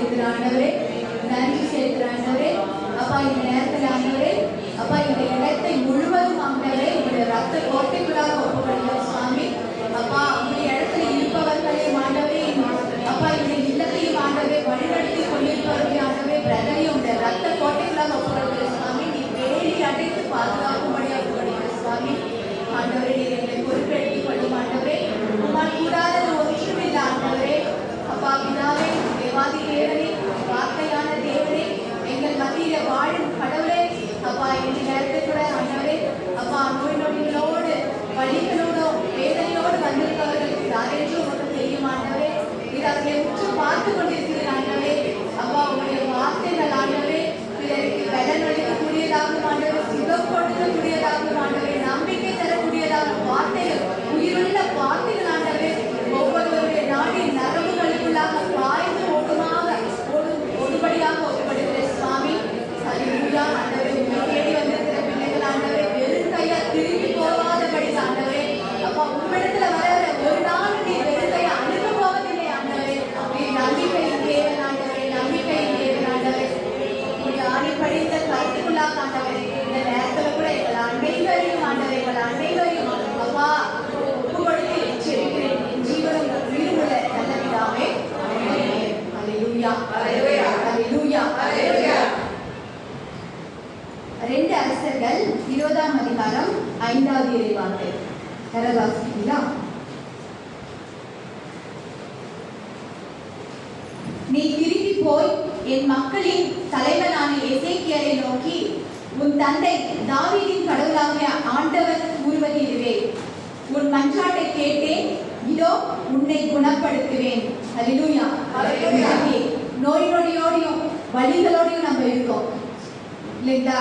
செலுத்துகிற ஆண்டவரே, நன்றி செலுத்துகிற ஆண்டவரே. அப்பா இந்த நேரத்தில் ஆண்டவரே, அப்பா இந்த இடத்தை முழுவதும் ஆண்டவரே உங்களுடைய ரத்த கோட்டைக்குள்ளாக ஒப்புக்கொடுக்கிறோம் சுவாமி. அப்பா உங்களுடைய இடத்துல இருப்பவர்களையும் ஆண்டவரே, அப்பா இந்த இல்லத்தையும் ஆண்டவரே வழிநடத்தி கொண்டிருப்பவர்களே ஆண்டவரே, பிரதரையும் உங்களுடைய ரத்த கோட்டைக்குள்ளாக ஒப்புக்கொடுக்கிறோம் சுவாமி. நீ வேலி அடைத்து பாதுகாக்கும்படியாக ஒப்புக்கொடுக்கிறோம் சுவாமி. ஆண்டவரே நீர் எங்களை பொறுப்பெடுத்துக் கொள்ளும் ஆண்டவரே. உம்மால் கூடாதது ஒன்றுமில்லை ஆண்டவரே. அப்பா பிதாவே, தேவாதி தேவனே, வார்த்தையான தேவனே, எங்கள் மத்தியில வாழும் கடவுளே, அப்பா இந்த நேரத்தில் கூட ஆண்டவரே, அப்பா நோய் நொடிகளோடு வலிகளோடு வேதனையோடு வந்திருப்பவர்கள் யாரென்றும் உங்களுக்கு தெரியும் ஆண்டவரே. இது அவர்களை உற்று பார்த்து கொண்டிருக்கிறீர்கள் ஆண்டவரே. அப்பா உங்களுடைய வார்த்தைகள் ஆண்டவரே பிறருக்கு பலன் அளிக்கக்கூடியதாகவும் ஆண்டவரே, சுகம் கொடுக்கக்கூடியதாகவும் ஆண்டவரே, நம்பிக்கை தரக்கூடியதாகவும் வார்த்தைகள், உயிருள்ள வார்த்தைகள் ஆண்டவரே ஒவ்வொருவருடைய நாடின் நரம்புகளுக்குள்ளாக பாய்ந்து ஓடுபடியாக ஒப்புப்படுகிற சுவாமி. ஹல்லேலூயா. ஆண்டவரே உங்களை தேடி வந்திருக்கிற பிள்ளைகள் ஆண்டவரே வெறும் கையா திரும்பி போகாதபடி ஆண்டவரே, அப்பா உங்களிடத்துல வர ஒரு நாள் நீ வெறும் கையா அனுப்ப போவதில்லை ஆண்டவரே. நீ நம்பிக்கையின் தேவன் ஆண்டவரே, நம்பிக்கையின் தேவன் ஆண்டவரே. உங்களுடைய ஆணிப்படிந்த கருத்துக்குள்ளாக ஆண்டவரே இந்த நேரத்துல கூட எங்கள் அனைவரையும் ஆண்டவரே, எங்கள் அனைவரையும் அப்பா ஒப்பு கொடுத்து செபிக்கிறேன். என் ஜீவனம் உயிருள்ள நல்ல பிதாவே. ஹல்லேலூயா, ஹல்லேலூயா, ஹல்லேலூயா, ஹல்லேலூயா. 2 அரசர்கள் 20ஆம் அதிகாரம் 5வது இறைவார்த்தை. வாசிக்கிறீங்களா? நீ திரும்பி போய் என் மக்களின் தலைவனான எசேக்கியரை நோக்கி, உன் தந்தை தாவீதின் கடவுளாகிய ஆண்டவர் கூறுவது இதுவே, உன் மன்றாட்டை கேட்டேன், இதோ உன்னை குணப்படுத்துவேன். ஹல்லேலூயா. நோய் நொடியோடையும் வலிகளோடையும் நம்ம இருக்கோம் இல்லைங்களா?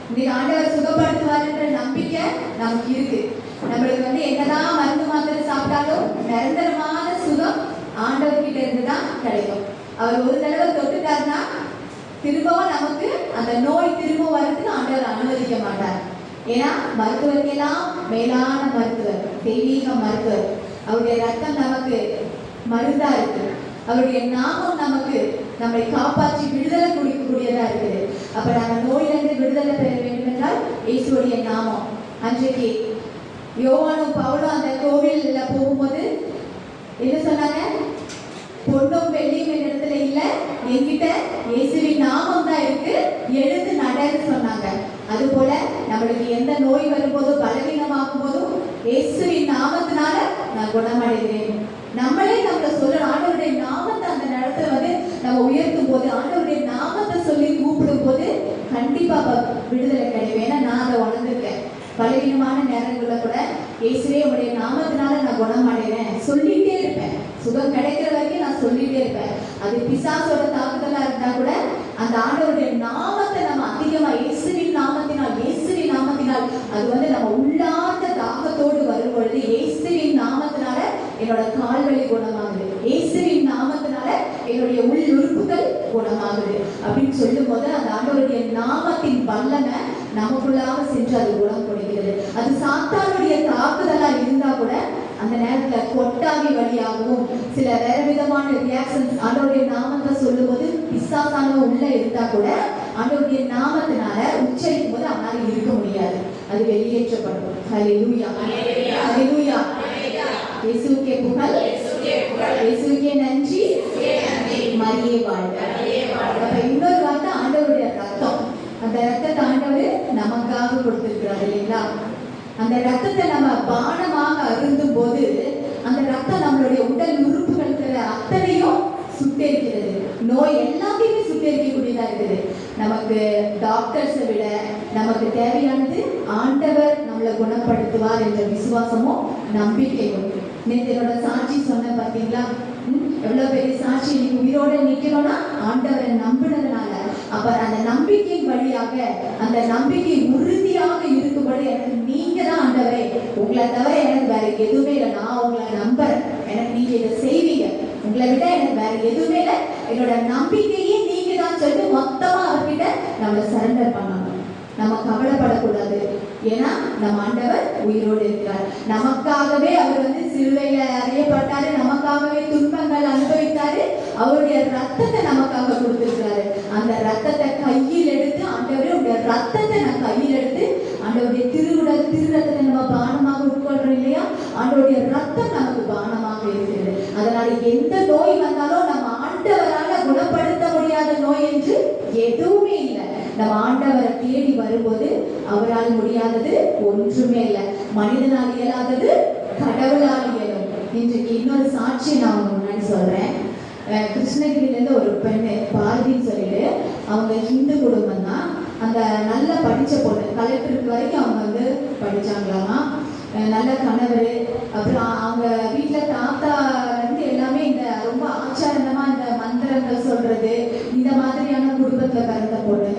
இந்த ஆண்டவர் சுகப்படுத்துவார் என்ற நம்பிக்கை நமக்கு இருக்கு. நம்மளுக்கு என்னதான் மருந்து மாத்திரை சாப்பிட்டாலும் நிரந்தரமான சுகம் ஆண்டவர்கிட்ட இருந்துதான் கிடைக்கும். அவர் ஒரு தடவை தொட்டுட்டாருன்னா திரும்பவும் நமக்கு அந்த நோய் திரும்ப வர்றதுக்கு ஆண்டவர் அனுமதிக்க மாட்டார். ஏன்னா மருத்துவருக்கெல்லாம் மேலான மருத்துவர், தெய்வீக மருத்துவர். அவருடைய ரத்தம் நமக்கு மருந்தா இருக்கு. அவருடைய நாமம் நமக்கு நம்மை காப்பாற்றி விடுதலை கொடுக்கக்கூடியதா இருக்குது. அப்ப நாங்கள் நோயிலிருந்து விடுதலை பெற வேண்டும் என்றால் இயேசுடைய நாமம். அன்றைக்கு யோவானும் பவுலும் அந்த கோவில்ல போகும்போது என்ன சொன்னாங்க? பொன்னும் வெள்ளியும் என் இடத்துல இல்ல, என்கிட்ட இயேசுவின் நாமம் தான் இருக்கு, எழுந்து நடன்னு சொன்னாங்க. அது போல நம்மளுக்கு எந்த நோய் வரும்போதோ பலவீனமாகும் போதும் இயேசுவின் நாமத்தினால நான் குணமடைகிறேன். நம்மளே நம்மள சொல்லணும். ஆண்டவருடைய நாமத்தை அந்த நேரத்துல நம்ம உயர்த்தும் போது, ஆண்டவருடைய நாமத்தை சொல்லி கூப்பிடும் போது கண்டிப்பா விடுதலை கிடைக்கும். ஏன்னா நான் அதை உணர்ந்திருக்கேன். பலவீனமான நேரங்கள்ல கூட இயேசுவே உடைய நாமத்தினால நான் குணமடைகிறேன் சொல்லிட்டே இருப்பேன். சுகம் கிடைக்கிற வரைக்கும் நான் சொல்லிட்டே இருப்பேன். அது பிசாசோட தாக்குதலா இருந்தா கூட அந்த ஆண்டவருடைய நாமத்தை நம்ம அதிகமா இயேசுவின் நாமத்தினால், இயேசுவின் நாமத்தினால் அது நம்ம உள்ளார்ந்த தாக்கத்தோடு வரும் பொழுது இயேசுவின் நாமத்தினால என்னோட கால்வலி குணமாகுது, இயேசுவின் நாமத்தினால என்னுடைய உள் உறுப்புகள் குணமாகுது அப்படின்னு சொல்லும் போது அந்த ஆண்டவருடைய நாமத்தின் வல்லமை நமக்குள்ளாக சென்று அது குணம் கொடுக்கிறது. அது சாத்தானுடைய தாக்குதலா இருந்தா கூட அந்த நேரத்துல கொட்டாவி வழியாகவும் சில வேற விதமான ரியாக்ஷன்ஸ் ஆண்டவருடைய நாமத்தை சொல்லும் போது பிசாசான உள்ள இருந்தா கூட ஆண்டவருடைய நாமத்தினால உச்சரிக்கும் போது அவனால இருக்க முடியாது, அது வெளியேற்றப்படும். ஹல்லேலூயா, ஹல்லேலூயா. இயேசுவுக்கே புகழ், இயேசுவுக்கே நன்றி, மரியே வாழ்க. அப்ப இன்னொரு வார்த்தை ஆண்டவருடைய ரத்தம். அந்த ரத்தத்தை ஆண்டவர் நமக்காக கொடுத்திருக்கிறார் இல்லைங்களா? அந்த ரத்தத்தை நம்ம பானமாக அருந்தும் போது அந்த ரத்தம் நம்மளுடைய உடல் உறுப்புகளுக்கு அத்தனையும் சுட்டெரிக்கிறது. நோய் எல்லாத்தையுமே சுட்டெரிக்கக்கூடியதா இருக்குது. நமக்கு டாக்டர்ஸை விட நமக்கு தேவையானது ஆண்டவர் நம்மளை குணப்படுத்துவார் என்ற விசுவாசமும் நம்பிக்கையும். நேற்று என்னோட சாட்சி சொன்ன பார்த்தீங்களா? எவ்வளவு பெரிய சாட்சி. இன்னைக்கு உயிரோட நிற்கிறோம்னா ஆண்டவரை நம்பினதுனால. அப்ப அந்த நம்பிக்கையின் வழியாக அந்த நம்பிக்கை உறுதியாக இருக்கும்போது எனக்கு நீங்க தான் ஆண்டவரே, உங்களை தவிர எனக்கு வேற எதுவுமே இல்லை, நான் உங்களை நம்புறேன், எனக்கு நீங்க இதை செய்வீங்க, உங்களை விட எனக்கு வேற எதுவுமே இல்லை, என்னோட நம்பிக்கையே நீங்க தான் சொல்லிட்டு மொத்தமா அவர்கிட்ட நம்மளை சரண்டர் பண்ணணும். நம்ம கவலைப்படக்கூடாது. ஏன்னா நம்ம ஆண்டவர் உயிரோடு இருக்கிறார். நமக்காகவே அவர் சிலுவையில அறையப்பட்டாரு, நமக்காகவே துன்பங்கள் அனுபவித்தாரு, அவருடைய ரத்தத்தை நமக்காக குணப்படுத்த முடியாத நோய் என்று எதுவுமே இல்லை. நம்ம ஆண்டவரை தேடி வரும்போது அவரால் முடியாதது ஒன்றுமே இல்லை. மனிதனால் இயலாதது கடவுளால் இயலும். இன்றைக்கு இன்னொரு சாட்சியை நான் உங்களுக்கு முன்னாடி சொல்றேன். கிருஷ்ணகிரியிலேருந்து ஒரு பெண்ணு பாரதின்னு சொல்லிட்டு, அவங்க ஹிந்து குடும்பம் தான். அந்த நல்ல படித்த பொண்ணு, கலெக்டருக்கு வரைக்கும் அவங்க வந்து படித்தாங்களாமா. நல்ல கணவர். அப்புறம் அவங்க வீட்டில் தாத்தாலேருந்து எல்லாமே இந்த ரொம்ப ஆச்சாரமாக இந்த மந்திரங்கள் சொல்றது, இந்த மாதிரியான குடும்பத்தில் பிறந்த பொண்ணு,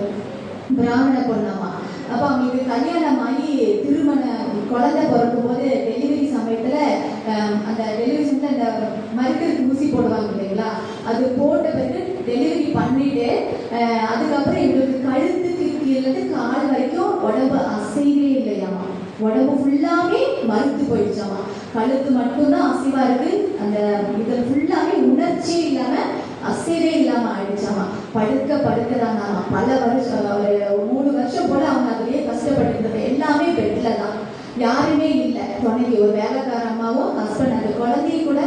பிராமண பொண்ணாமா. அப்போ அவங்களுக்கு கல்யாணம் ஆகி திருமண குழந்தை பிறக்கும் போது டெலிவரி சமயத்தில் அந்த டெலிவரி சமயத்தில் அந்த மருத்துவருக்கு ஊசி போடுவாங்க இல்லைங்களா, அது போட்ட பிறகு டெலிவரி பண்ணிட்டு அதுக்கப்புறம் எங்களுக்கு கழுத்துக்கு கீழே கால் வரைக்கும் உடம்பு அசைவே இல்லையாமா. உடம்பு ஃபுல்லாமே மறுத்து போயிடுச்சாமா. கழுத்து மட்டும்தான் அசைவா இருக்கு. அந்த இதில் ஃபுல்லாமே உணர்ச்சியே இல்லாம அசைவே இல்லாம ஆயிடுச்சாமா. படுக்கதாங்க பல வருஷம், ஒரு 3 வருஷம் போல அவங்க அதுலயே கஷ்டப்பட்டு எல்லாமே பெட்ல தான், யாருமே இல்லை துணைக்கு. ஒரு வேலைக்கார அம்மாவும் ஹஸ்பண்ட், அந்த குழந்தைய கூட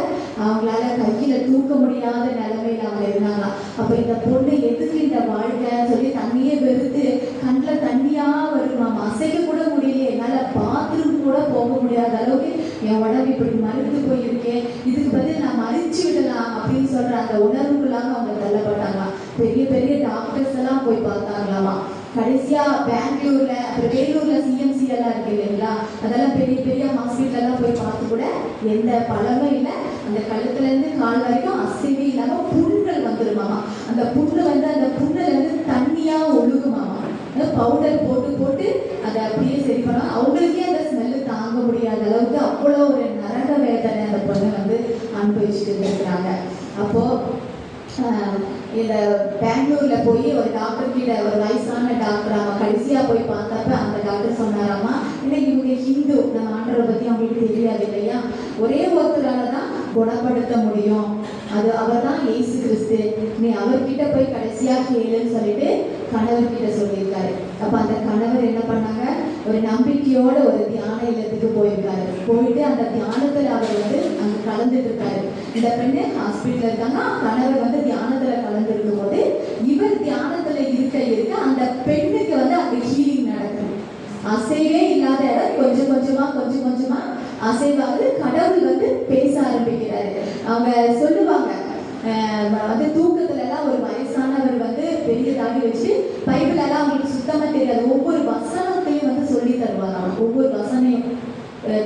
அவங்களால கையில தூக்க முடியாத நிலைமையில அவங்க இருந்தாங்க. அப்ப இந்த பொண்ணு எதுக்கு இந்த வாழ்க்கைன்னு சொல்லி தண்ணியே வெறுத்து கண்ணில் தண்ணியா வருமாமா. அசைக்க கூட முடியலையே, என்னால பாத்ரூம் கூட போக முடியாத அளவுக்கு என் உடம்பு இப்படி மறுத்து போயிருக்கேன், இதுக்கு பதில் நான் மறிச்சு விடலாம் அப்படின்னு சொல்ற அந்த உணர்வுகளாக அவங்க தள்ளப்பட்டாங்க. பெரிய பெரிய டாக்டர்ஸ் எல்லாம் போய் பார்த்தாங்களாமா. கடைசியா பெங்களூர்ல, அப்புறம் வேலூர்ல சிஎம்சி எல்லாம் இருக்கு இல்லைங்களா, அதெல்லாம் பெரிய பெரிய ஹாஸ்பிட்டல் எல்லாம் போய் பார்த்து கூட எந்த பலனும் இல்லை. அந்த கழுத்துல இருந்து கால் வரைக்கும் அசைவே இல்லாம புண்கள் வந்துருமாமா. அந்த புண்ணு வந்து அந்த புண்ணுல இருந்து தண்ணியா ஒழுகுமாமா. பவுடர் போட்டு போட்டு அதை அப்படியே சரி பண்ணுவாங்க. அவங்களுக்கே அந்த ஸ்மெல்லு தாங்க முடியாத அளவுக்கு அவ்வளோ ஒரு நரக வேதனை அந்த பொண்ணு வந்து அனுபவிச்சுட்டு இருக்கிறாங்க. அப்போ இந்த பெங்களூர்ல போய் ஒரு டாக்டர் கிட்ட, ஒரு வயசான டாக்டர், அவன் கடைசியா போய் பார்த்தப்ப அந்த டாக்டர் சொன்னாராமா, இல்லை இவங்க ஹிந்து, நம்ம ஆண்டவரை பத்தி அவங்களுக்கு தெரியாது இல்லையா, ஒரே ஒருத்தரால தான் குணப்படுத்த முடியும், அது அவர் தான் இயேசு கிறிஸ்து, நீ அவர்கிட்ட போய் கடைசியா கேளுன்னு சொல்லிட்டு கணவர்கிட்ட சொல்லியிருக்காரு. அப்ப அந்த கணவர் என்ன பண்ணாங்க, ஒரு நம்பிக்கையோட ஒரு தியான இல்லத்துக்கு போயிருக்காரு. போயிட்டு அந்த தியானத்துல அவர் வந்து அங்க கலந்துட்டு இருக்காரு. இந்த பெண்ணு ஹாஸ்பிட்டல் இருக்காங்க, கணவர் வந்து தியானத்துல கலந்து இருக்கும் போது இவர் தியானத்துல இருக்க அந்த பெண்ணுக்கு வந்து அங்க ஹீலிங் நடக்குது. அசைவே இல்லாத இடம் கொஞ்சம் கொஞ்சமா அசைவாகுது. கடவுள் வந்து பேச ஆரம்பிக்கிறாரு. அவங்க சொல்லுவாங்க, வந்து தூக்கத்துல எல்லாம் ஒரு வயசானவர் வந்து பெரிய தாடி வச்சு பைபிள் எல்லாம் அவங்களுக்கு சுத்தமா தெரியாது, ஒவ்வொரு வசனத்தையும் வந்து சொல்லி தருவாங்க. ஒவ்வொரு வசனையும்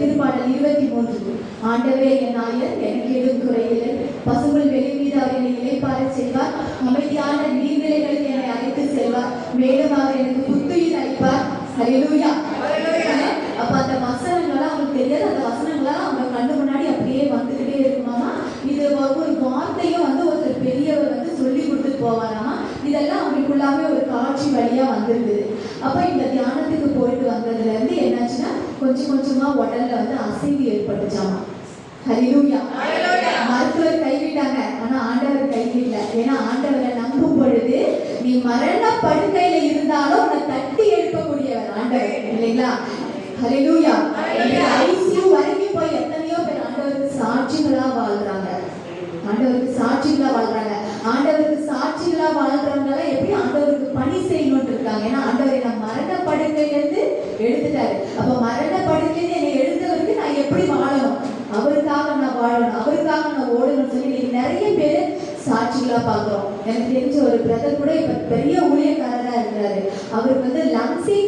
திருப்பாடல் 23, ஆண்டவரே என் ஆயர், எனக்கு எதுவும் குறையில்லை, பசும்புல் வெளி மீது அவர் என்னை இளைப்பாற செய்வார், அமைதியான நீர்நிலைகளுக்கு என்னை அழைத்து செல்வார், மேலும் அவர் எனக்கு புத்துயிர் அளிப்பார். ஹல்லேலூயா. அப்ப அந்த வசனங்கள்லாம் அவங்களுக்கு தெரியாது. அந்த வசனங்கள்லாம் அவங்க கண்ணு முன்னாடி அப்படியே வந்துகிட்டே இருக்குமாமா. இது ஒவ்வொரு வார்த்தையும் வந்து ஒருத்தர் பெரியவர் வந்து சொல்லி கொடுத்துட்டு போவாராமா. இதெல்லாம் அவங்களுக்குள்ளாவே ஒரு காட்சி வழியா வந்திருக்குது. அப்ப இந்த தியானத்துக்கு போயிட்டு வந்ததுல இருந்து என்னாச்சுன்னா கொஞ்சமா உடல்ல வந்து அசைவு ஏற்பட்டுச்சாமா. ஹல்லேலூயா. மருத்துவர் கைவிட்டாங்க, ஆனா ஆண்டவர் கைவிடல. ஏன்னா ஆண்டவரை நம்பும் பொழுது நீ மரண படுக்கையில இருந்தாலும் உன்னை தட்டி எழுப்பக்கூடியவர் ஆண்டவர் இல்லைங்களா. ஹல்லேலூயா. ஐசியூ வரைக்கும் போய் எத்தனையோ பேர் ஆண்டவருக்கு சாட்சிகளா வாழ்றாங்க. ஆண்டவருக்கு சாட்சிகளா வாழ்றவங்க எப்படி ஆண்டவருக்கு பணி செய்யணும்னு இருக்காங்க. ஏன்னா ஆண்டவரை நான் மரண படுக்கையிலிருந்து எடுத்துட்டாரு. அப்ப மரண படுக்கையில என்னை எழுந்தவருக்கு நான் எப்படி வாழணும், அவருக்காக நான் வாழணும், அவருக்காக நான் ஓடணும்னு சொல்லி நிறைய பேர் சாட்சிகளா பார்க்கிறோம். எனக்கு தெரிஞ்ச ஒரு பிரதர் கூட இப்ப பெரிய ஊழியக்காரரா இருக்கிறாரு. அவருக்கு வந்து லங்ஸே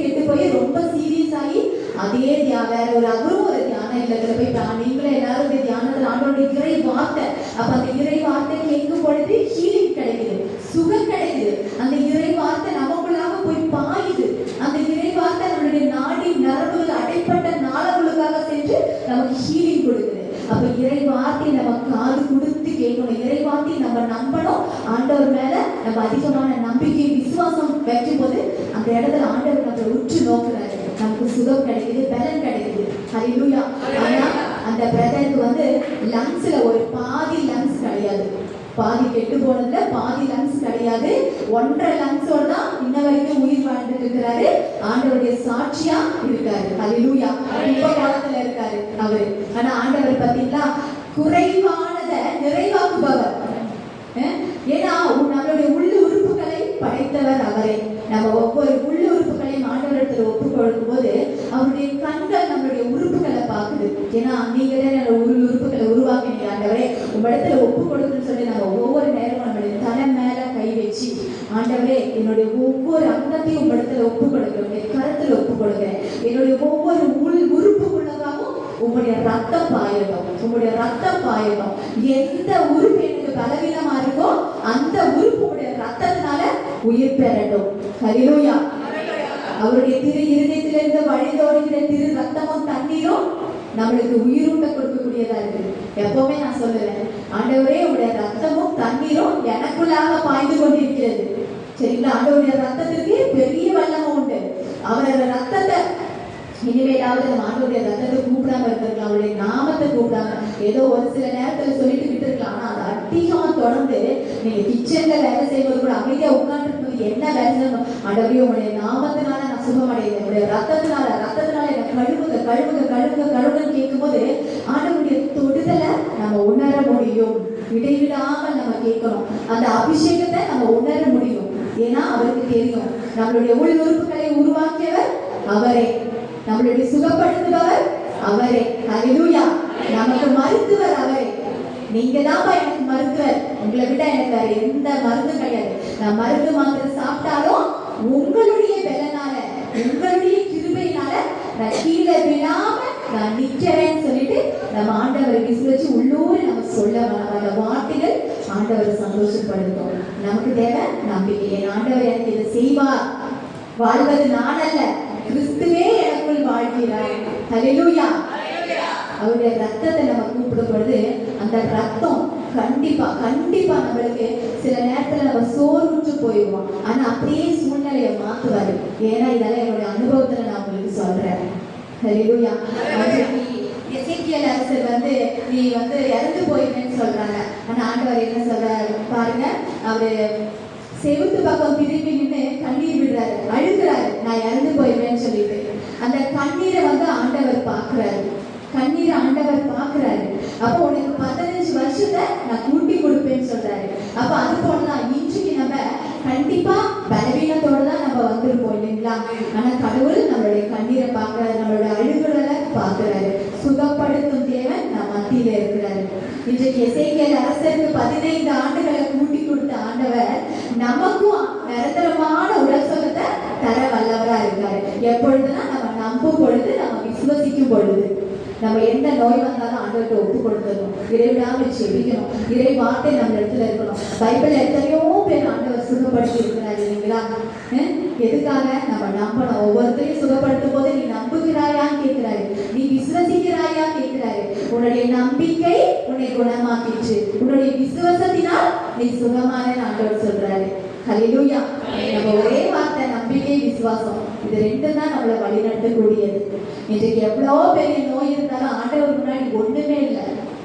கெட்டு போய் ரொம்ப சீரியஸ் ஆகி அதே வேற ஒரு அவரும் ஒரு தியான இல்லத்துல போய் நீங்களே எல்லாரும் இந்த தியானத்துல ஆண்டோட இறை வார்த்தை, அப்ப அந்த இறை வார்த்தை கேட்கும் பொழுது ஹீலிங் கிடைக்குது, சுகம் கிடைக்குது. அந்த இறை வார்த்தை நமக்குள்ளாக போய் பாயுது. அந்த இறை வார்த்தை நம்மளுடைய நாடி நரம்புகள் அடைப்பட்ட நாளங்களுக்காக சென்று நமக்கு ஹீலிங் கொடுக்குது. அப்ப இறை வார்த்தை நம்ம காது கொடுத்து கேட்கணும், இறை வார்த்தை நம்ம நம்பணும். ஆண்டவர் மேல நம்ம அதிகமான நம்பிக்கை விசுவாசம் வைக்கும் போது அந்த இடத்துல ஆண்டவர் நம்மளை உற்று நோக்குறாரு, நமக்கு சுகம் கிடைக்குது, பலன் கிடைக்குது. ஹல்லேலூயா. ஆனா அந்த பிரதருக்கு வந்து லங்ஸ்ல ஒரு பாதி லங்ஸ் கிடையாது, பாதி கெட்டு போனதுல பாதி லங்ஸ் கிடையாது. 1.5 லங்ஸோட தான் இன்ன வரைக்கும் உயிர் வாழ்ந்துட்டு இருக்கிறாரு. ஆண்டவருடைய சாட்சியா இருக்காரு. ஹல்லேலூயா. இப்ப காலத்துல இருக்காரு அவரு. ஆனா ஆண்டவர் பாத்தீங்களா, குறைவானதை நிறைவாக்குபவர். ஆண்டவர் அவரே. நம்ம ஒவ்வொரு உள்ளுறுப்புகளையும் ஆண்டவரிடத்துல ஒப்பு கொடுக்கும் போது அவருடைய கண்கள் நம்மளுடைய உறுப்புகளை பார்க்குது. ஏன்னா நீங்களே உறுப்புகளை உருவாக்கினீங்க ஆண்டவரே, உங்களிடத்துல ஒப்பு கொடுக்குன்னு சொல்லி நம்ம ஒவ்வொரு நேரமும் நம்மளுடைய தலை மேல கை வச்சு ஆண்டவரே என்னுடைய ஒவ்வொரு அங்கத்தையும் உங்களிடத்துல ஒப்பு கொடுக்கிறேன், என் கருத்துல ஒப்பு கொடுக்கிறேன். என்னுடைய ஒவ்வொரு உறுப்புக்குள்ளதாகவும் உங்களுடைய ரத்தம் பாயணும், உங்களுடைய ரத்தம் பாயணும். எந்த உறுப்பு எனக்கு பலவீனமா இருக்கோ அந்த உறுப்பு உடைய ரத்தத்தினால உயிர் பெறட்டும். ஹல்லேலூயா. அவருடைய திரு இருதயத்திலிருந்து வழிந்தோடுகிற திரு ரத்தமும் தண்ணீரும் நம்மளுக்கு உயிரூட்ட கொடுக்கக்கூடியதா இருக்கு. எப்பவுமே நான் சொல்லுவேன், ஆண்டவரே உடைய ரத்தமும் தண்ணீரும் எனக்குள்ளாக பாய்ந்து கொண்டிருக்கிறது. சரிங்களா? ஆண்டவருடைய ரத்தத்திற்கு பெரிய வல்லமும் உண்டு. அவரோட ரத்தத்தை இனிமேலாவது நம்ம ஆண்டவருடைய ரத்தத்தை கூப்பிடாம இருந்திருக்கலாம், அவருடைய நாமத்தை கூப்பிடாம ஏதோ ஒரு சில நேரத்துல சொல்லிட்டு விட்டு இருக்கலாம். ஆனா அது அதிகமா தொடர்ந்து நீங்க கிச்சன்ல வேலை செய்வது கூட அமைதியா உட்கார்ந்து என்ன வேலை செய்யணும், ஆண்டவரே உங்களுடைய நாமத்தினால நான் சுகமடைகிறேன், உங்களுடைய ரத்தத்தினால என்ன கழுவுங்க கழுவுங்க கழுவுங்க கழுவுன்னு கேட்கும் போது ஆண்டவருடைய தொடுதலை நம்ம உணர முடியும். இடைவிடாமல் நம்ம கேட்கணும். அந்த அபிஷேகத்தை நம்ம உணர முடியும். ஏன்னா அவருக்கு தெரியும் நம்மளுடைய உள் உறுப்புகளை உருவாக்கியவர் அவரே, நம்மளுடைய சுகப்படுத்துபவர் அவரே. ஹல்லேலூயா. நமக்கு மருத்துவர் அவரே. நீங்க தான் எனக்கு மருத்துவர், உங்களை விட எனக்கு வேற எந்த மருந்தும் கிடையாது. நான் மருந்து மாத்திரை சாப்பிட்டாலும் உங்களுடைய பலனால உங்களுடைய கிருபையினால நான் கீழே விழாம நான் நிக்கிறேன்னு சொல்லிட்டு நம்ம ஆண்டவரை விசுவச்சு உள்ளூர் நம்ம சொல்ல அந்த வார்த்தைகள் ஆண்டவரை சந்தோஷப்படுத்தும். நமக்கு தேவை நம்பிக்கை. என் ஆண்டவர் எனக்கு இதை செய்வார். வாழ்வது நான் அல்ல, கிறிஸ்துவே எனக்குள் வாழ்கிறார். ஹல்லேலூயா. அவருடைய ரத்தத்தை நம்ம கூப்பிடும் பொழுது அந்த ரத்தம் கண்டிப்பா கண்டிப்பா நம்மளுக்கு சில நேரத்துல நம்ம சோர்வுற்று போயிடுவோம். ஆனா அப்படியே சூழ்நிலையை மாத்துவாரு. ஏன்னா இதெல்லாம் என்னுடைய அனுபவத்துல நான் உங்களுக்கு சொல்றேன். ஹல்லேலூயா. எசேக்கியேல் அரசர் நீ இறந்து போயிருந்தேன்னு சொல்றாங்க. ஆனா ஆண்டவர் என்ன சொல்றாரு பாருங்க, அவரு செவுத்து பக்கம் திரும்பி நின்று கண்ணீர் விடுறாரு, அழுகிறாரு, நான் இறந்து போயிருவேன்னு சொல்லிட்டு. அந்த கண்ணீரை ஆண்டவர் பாக்குறாரு, கண்ணீரை ஆண்டவர் பாக்குறாரு. அப்போ உனக்கு 15 வருஷத்தை நான் கூட்டி கொடுப்பேன்னு சொல்றாரு. அப்ப அது போலதான் இன்றைக்கு நம்ம கண்டிப்பா பலவீனத்தோட தான் நம்ம வந்திருப்போம் இல்லைங்களா? ஆனா கடவுள் நம்மளுடைய கண்ணீரை பாக்குறாரு, நம்மளோட அழுகுறலை பாக்குறாரு. சுகப்படுத்தும் தேவன் நம்ம மத்தியில இருக்கிறாரு. இன்றைக்கு எசேக்கியேல் அரசருக்கு 15 ஆண்டுகளை கூட்டி கொடுத்த ஆண்டவர் நமக்கும் நிரந்தரமான உடல் சுகத்தை தர வல்லவரா இருக்காரு. எப்பொழுதுனா நம்ம நம்பும் பொழுது, நம்ம விசுவசிக்கும் பொழுது. நம்ம எந்த நோய் வந்தாலும் ஆண்டவர்கிட்ட ஒப்பு கொடுத்துடணும், இறைவிடாமல் செபிக்கணும், இறை வார்த்தை நம்ம இடத்துல இருக்கணும். பைபிள் எத்தனையோ பேர் ஆண்டவர் சுகப்படுத்தி இருக்கிறாரு இல்லைங்களா? எதுக்காக? நம்ம நம்பணும். ஒவ்வொருத்தரையும் சுகப்படுத்தும் போது நீ நம்புகிறாயான்னு கேட்கிறாரு, நீ விசுவசிக்கிறாயா கேட்கிறாரு. உன்னுடைய நம்பிக்கை உன்னை குணமாக்கிச்சு, உன்னுடைய விசுவாசத்தினால் நீ சுகமான ஆண்டவர் சொல்றாரு. ஹல்லேலூயா. நம்ம ஒரே வார்த்தை நம்பிக்கை விசுவாசம், இது ரெண்டும் தான் நம்மளை வழிநடத்தக்கூடியது. இன்றைக்கு எவ்வளோ பெரிய நோய் இருந்தாலும் ஆண்டவர் முன்னாடி ஒண்ணுமே இல்லை,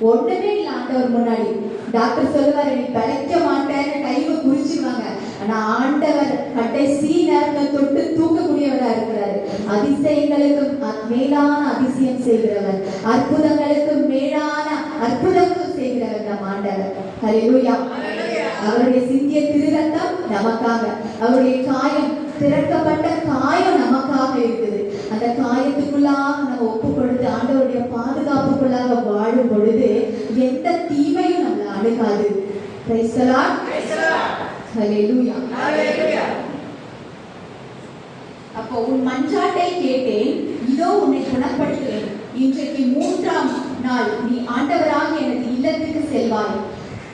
ஒண்ணுமே இல்லை. ஆண்டவர் முன்னாடி டாக்டர் சொல்லுவாரு நீ பிழைக்க மாட்டேன்னு கைவை குறிச்சிருவாங்க. ஆனா ஆண்டவர் கடைசி நேரத்தில் தொட்டு தூக்கக்கூடியவரா இருக்கிறாரு. அதிசயங்களுக்கு மேலான அதிசயம் செய்கிறவர், அற்புதங்களுக்கு மேலான அற்புதங்கள் செய்கிறவர் நம் ஆண்டவர். ஹல்லேலூயா. அவருடைய சிந்திய திருரத்தம் நமக்காக, அவருடைய காயம் திறக்கப்பட்ட காயம் நமக்காக இருக்குது. அந்த காயத்துக்குள்ளாக நம்ம ஒப்பு கொடுத்து ஆண்டவருடைய பாதுகாப்புக்குள்ளாக வாழும் பொழுது எந்த தீமையும் நம்மளை அணுகாது. Praise the lord. ஹல்லேலூயா. அப்போ உன் மன்றாட்டை கேட்டேன், இதோ உன்னை குணப்படுத்துவேன். இன்றைக்கு 3ஆம் நாள் நீ ஆண்டவராக எனது இல்லத்துக்கு செல்வாய்.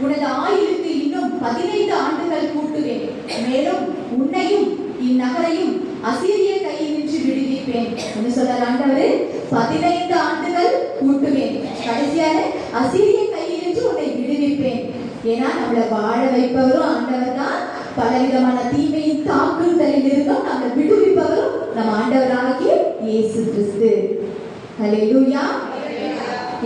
உனது ஆயுளுக்கு இன்னும் 15 ஆண்டுகள் கூட்டுவேன். மேலும் உன்னையும் இந்நகரையும் அசீரிய கையினின்று விடுவிப்பேன் என்று சொல்றார் ஆண்டவர். 15 ஆண்டுகள் கூட்டுவேன், கடைசியாக அசீரிய கையினின்று உன்னை விடுவிப்பேன். ஏன்னா நம்மளை வாழ வைப்பவரும் ஆண்டவர் தான். பலவிதமான தீமையின் தாக்குதலில் இருந்தும் நம்மளை விடுவிப்பவரும் நம்ம ஆண்டவராகிய இயேசு கிறிஸ்து. ஹல்லேலூயா.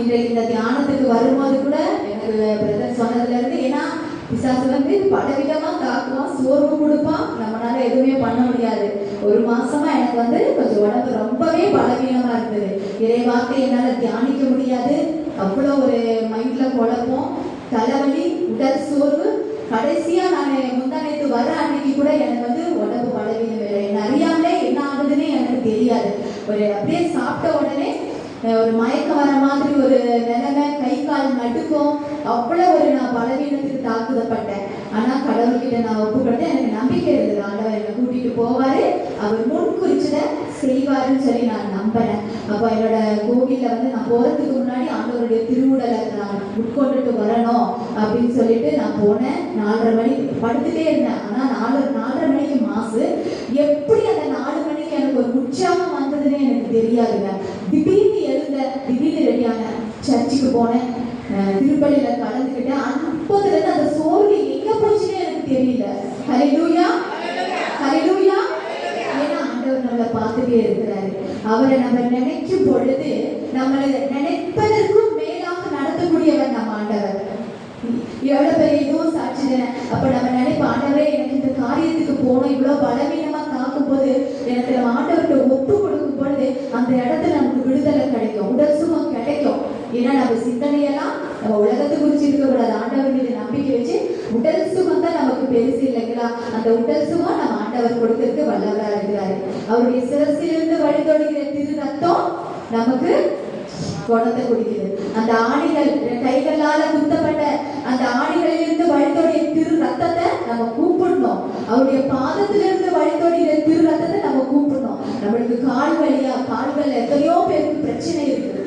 இன்றைக்கு இந்த தியானத்துக்கு வரும்போது கூட எனக்கு பிரதர் சொன்னதுல இருந்து, ஏன்னா பிசாசு பலவிதமா தாக்குவான், சோர்வு கொடுப்பான், நம்மளால எதுவுமே பண்ண முடியாது. ஒரு மாசமா எனக்கு கொஞ்சம் உடம்பு ரொம்பவே பலவீனமா இருந்தது. இறை வார்த்தை என்னால தியானிக்க முடியாது, அவ்வளோ ஒரு மைண்ட்ல குழப்பம், தலைவலி, உடல் சோர்வு, கடைசியா நான் முந்தானத்து வர அன்னைக்கு கூட எனக்கு வந்து உடம்பு பலவீனம் இல்லை. என்ன அறியாமலே என்ன ஆகுதுன்னு எனக்கு தெரியாது. ஒரு அப்படியே சாப்பிட்ட உடனே ஒரு மயக்கம் வர மாதிரி ஒரு நிலைமை, கை கால் நடுக்கும், அவ்வளவு ஒரு நான் பலவீனத்துக்கு தாக்குதப்பட்டேன். ஆனா கடவுள்கிட்ட நான் ஒப்பு கொடுத்தேன். எனக்கு நம்பிக்கை இருந்தது, ஆண்டவர் என்னை கூட்டிட்டு போவாரு, அவர் முன் குறிச்சதை செய்வாருன்னு சொல்லி நான் நம்பினேன். அப்போ என்னோட கோவில்ல வந்து நான் போறதுக்கு முன்னாடி ஆண்டவருடைய திருவுடலை நான் உட்கொண்டுட்டு வரணும் அப்படின்னு சொல்லிட்டு நான் போனேன். 4:30 மணிக்கு படுத்துட்டே இருந்தேன். ஆனா 4:30 மணிக்கு மாசு. எப்படி அந்த 4 மணிக்கு எனக்கு ஒரு உற்சாகம் வந்ததுன்னு எனக்கு தெரியாதுங்க. திடீர்னு எழுந்த, திடீர்னு ரெடியான சர்ச்சுக்கு போனேன், திருப்பலியில கலந்துக்கிட்டேன். அப்போதுல இருந்து அந்த சோர்வு எங்க போச்சுன்னு எனக்கு தெரியல. ஹல்லேலூயா, ஹல்லேலூயா. ஏன்னா ஆண்டவர் நம்மளை பார்த்துட்டே இருக்கிறாரு. அவரை நம்ம நினைக்கும் பொழுது நம்மளை நினைப்பதற்கும் மேலாக நடத்தக்கூடியவர் நம்ம ஆண்டவர். எவ்வளவு பெரிய இதுவும் சாட்சி தானே. அப்ப நம்ம நினைப்போம், ஆண்டவரே எனக்கு இந்த காரியத்துக்கு போனோம், இவ்வளவு பலவீனமா தாக்கும் போது எனக்கு நம்ம ஆண்டவர்கிட்ட ஒப்பு கொடுக்கும் பொழுது அந்த இடத்துல நமக்கு விடுதலை கிடைக்கும், உடல் சுகம் கிடைக்கும். ஏன்னா நம்ம சிந்தனையெல்லாம் நம்ம உலகத்தை குறிச்சு இருக்கக்கூடாது, ஆண்டவர் மீது நம்பிக்கை வச்சு உடல் சுகம் தான் நமக்கு பெருசு இல்லைங்களா. அந்த உடல் சுகம் நம்ம ஆண்டவர் கொடுக்கறதுக்கு வல்லவரா இருக்கிறாரு. அவருடைய சிரசிலிருந்து வழிதொடுகிற திரு ரத்தம் நமக்கு குணத்தை குடிக்குது. அந்த ஆணிகள் கைகளால குத்தப்பட்ட அந்த ஆணிகளிலிருந்து வழித்தோடிய திரு ரத்தத்தை நம்ம கூப்பிடணும். அவருடைய பாதத்திலிருந்து வழித்தோடிய திரு ரத்தத்தை நம்ம கூப்பிடணும். நம்மளுக்கு கால் வழியா, கால்கள் எத்தனையோ பேருக்கு பிரச்சனை இருக்குது,